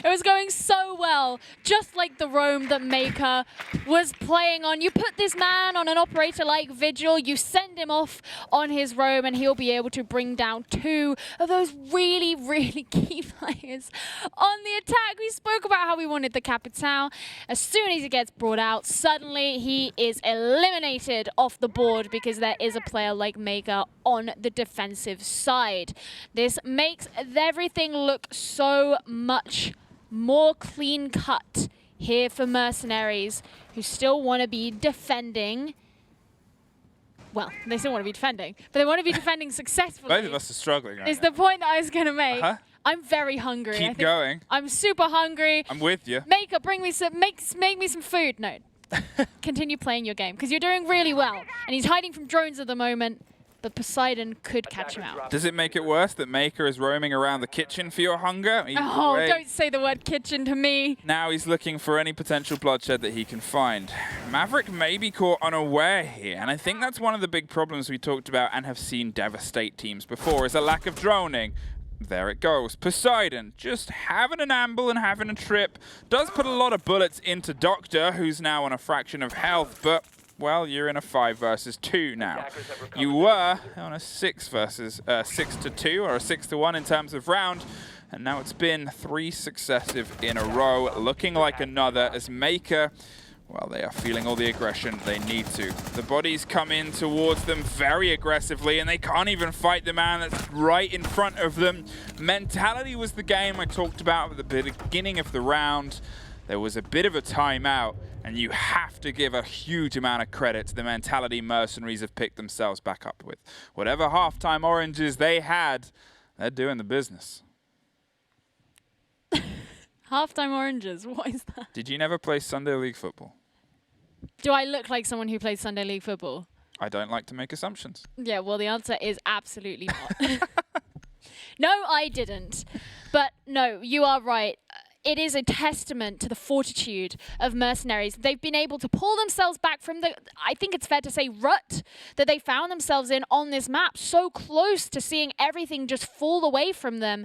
It was going so well. Just like the roam that Maker was playing on. You put this man on an operator like Vigil, you send him off on his roam, and he'll be able to bring down 2 of those really, really key players on the attack. We spoke about how we wanted the Capitão. As soon as he gets brought out, suddenly he is eliminated off the board because there is a player like Maker on the defensive side. This makes everything look so much more clean cut here for MercenarieZ, who still want to be defending. Well, they still want to be defending, but they want to be defending successfully.
Both of us are struggling right
is the point that I was going to make. I'm very hungry.
Keep going.
I'm super hungry.
I'm with you.
Maker, bring me some, make me some food. No, continue playing your game because you're doing really well. And he's hiding from drones at the moment. But Poseidon could catch him out.
Does it make it worse that Maker is roaming around the kitchen for your hunger?
Oh, don't say the word kitchen to me.
Now he's looking for any potential bloodshed that he can find. Maverick may be caught unaware here, and I think that's one of the big problems we talked about and have seen devastate teams before, is a lack of droning. There it goes. Poseidon just having an amble and having a trip. Does put a lot of bullets into Doctor, who's now on a fraction of health, but... well, you're in a 5 versus 2 now. You were on a 6 versus 6-2 or a 6-1 in terms of round, and now it's been 3 successive in a row, looking like another as Maker, well, they are feeling all the aggression they need to. The bodies come in towards them very aggressively, and they can't even fight the man that's right in front of them. Mentality was the game I talked about at the beginning of the round. There was a bit of a timeout, and you have to give a huge amount of credit to the mentality MercenarieZ have picked themselves back up with. Whatever halftime oranges they had, they're doing the business.
Halftime oranges, what is that?
Did you never play Sunday League football?
Do I look like someone who plays Sunday League football?
I don't like to make assumptions.
Yeah, well, the answer is absolutely not. No, I didn't. But no, you are right. It is a testament to the fortitude of MercenarieZ. They've been able to pull themselves back from the, I think it's fair to say, rut that they found themselves in on this map, so close to seeing everything just fall away from them.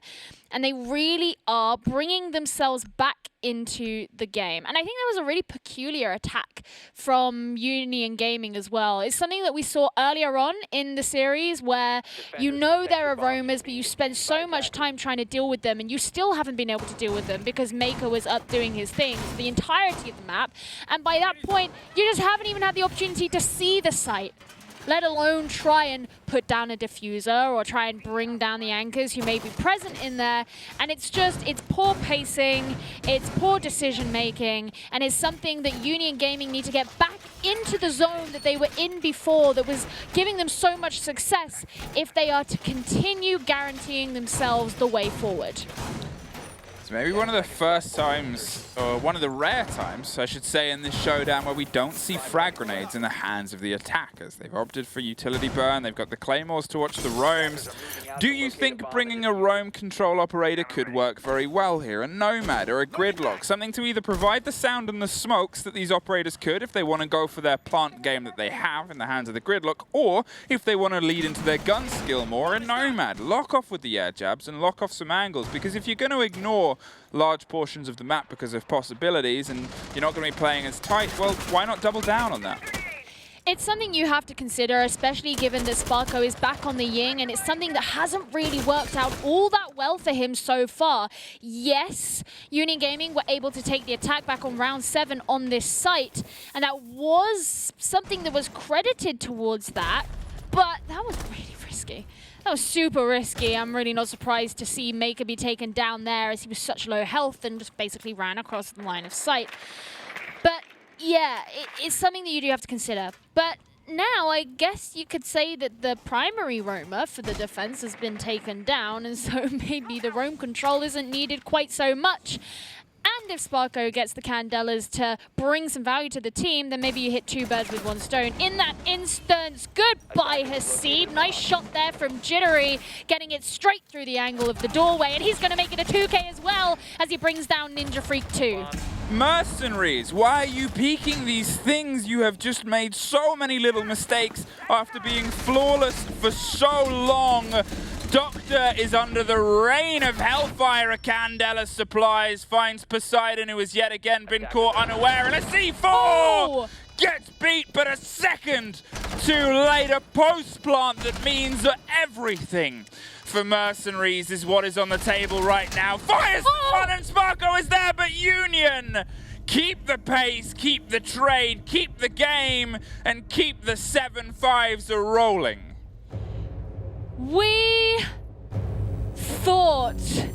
And they really are bringing themselves back into the game. And I think there was a really peculiar attack from Union Gaming as well. It's something that we saw earlier on in the series where you know there are roamers, but you spend so much time trying to deal with them, and you still haven't been able to deal with them because Maker was up doing his thing for the entirety of the map. And by that point, you just haven't even had the opportunity to see the site, let alone try and put down a diffuser or try and bring down the anchors who may be present in there. And it's poor pacing, it's poor decision making, and it's something that Union Gaming need to get back into the zone that they were in before that was giving them so much success if they are to continue guaranteeing themselves the way forward.
It's maybe one of the first times, or one of the rare times, I should say, in this showdown where we don't see frag grenades in the hands of the attackers. They've opted for utility burn, they've got the claymores to watch the roams, Do you think bringing a roam control operator could work very well here? A nomad or a gridlock? Something to either provide the sound and the smokes that these operators could if they want to go for their plant game that they have in the hands of the gridlock, or if they want to lead into their gun skill more, a nomad. Lock off with the air jabs and lock off some angles, because if you're going to ignore large portions of the map because of possibilities and you're not going to be playing as tight, well, why not double down on that?
It's something you have to consider, especially given that Sparko is back on the Ying, and it's something that hasn't really worked out all that well for him so far. Yes, Uni Gaming were able to take the attack back on round 7 on this site, and that was something that was credited towards that, but that was really risky. That was super risky. I'm really not surprised to see Maker be taken down there, as he was such low health and just basically ran across the line of sight. But yeah, it's something that you do have to consider. But now I guess you could say that the primary roamer for the defense has been taken down, and so maybe the roam control isn't needed quite so much. And if Sparko gets the Candelas to bring some value to the team, then maybe you hit 2 birds with 1 stone. In that instance, goodbye Hasib. Nice shot there from Jittery, getting it straight through the angle of the doorway, and he's going to make it a 2K as well as he brings down Ninja Freak 2.
MercenarieZ, why are you peeking these things? You have just made so many little mistakes after being flawless for so long. Doctor is under the rain of hellfire. A Candela supplies, finds Poseidon, who has yet again been caught unaware, and a C4 gets beat, but a second too late. A post-plant that means everything for MercenarieZ is what is on the table right now. Fires one, and Sparko is there, but Union keep the pace, keep the trade, keep the game, and keep the 7-5s rolling.
We thought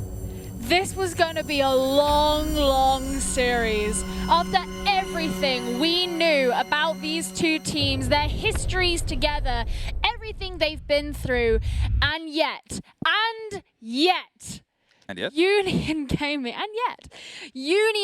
this was going to be a long, long series. After everything we knew about these two teams, their histories together, everything they've been through, and yet, Union Gaming, Union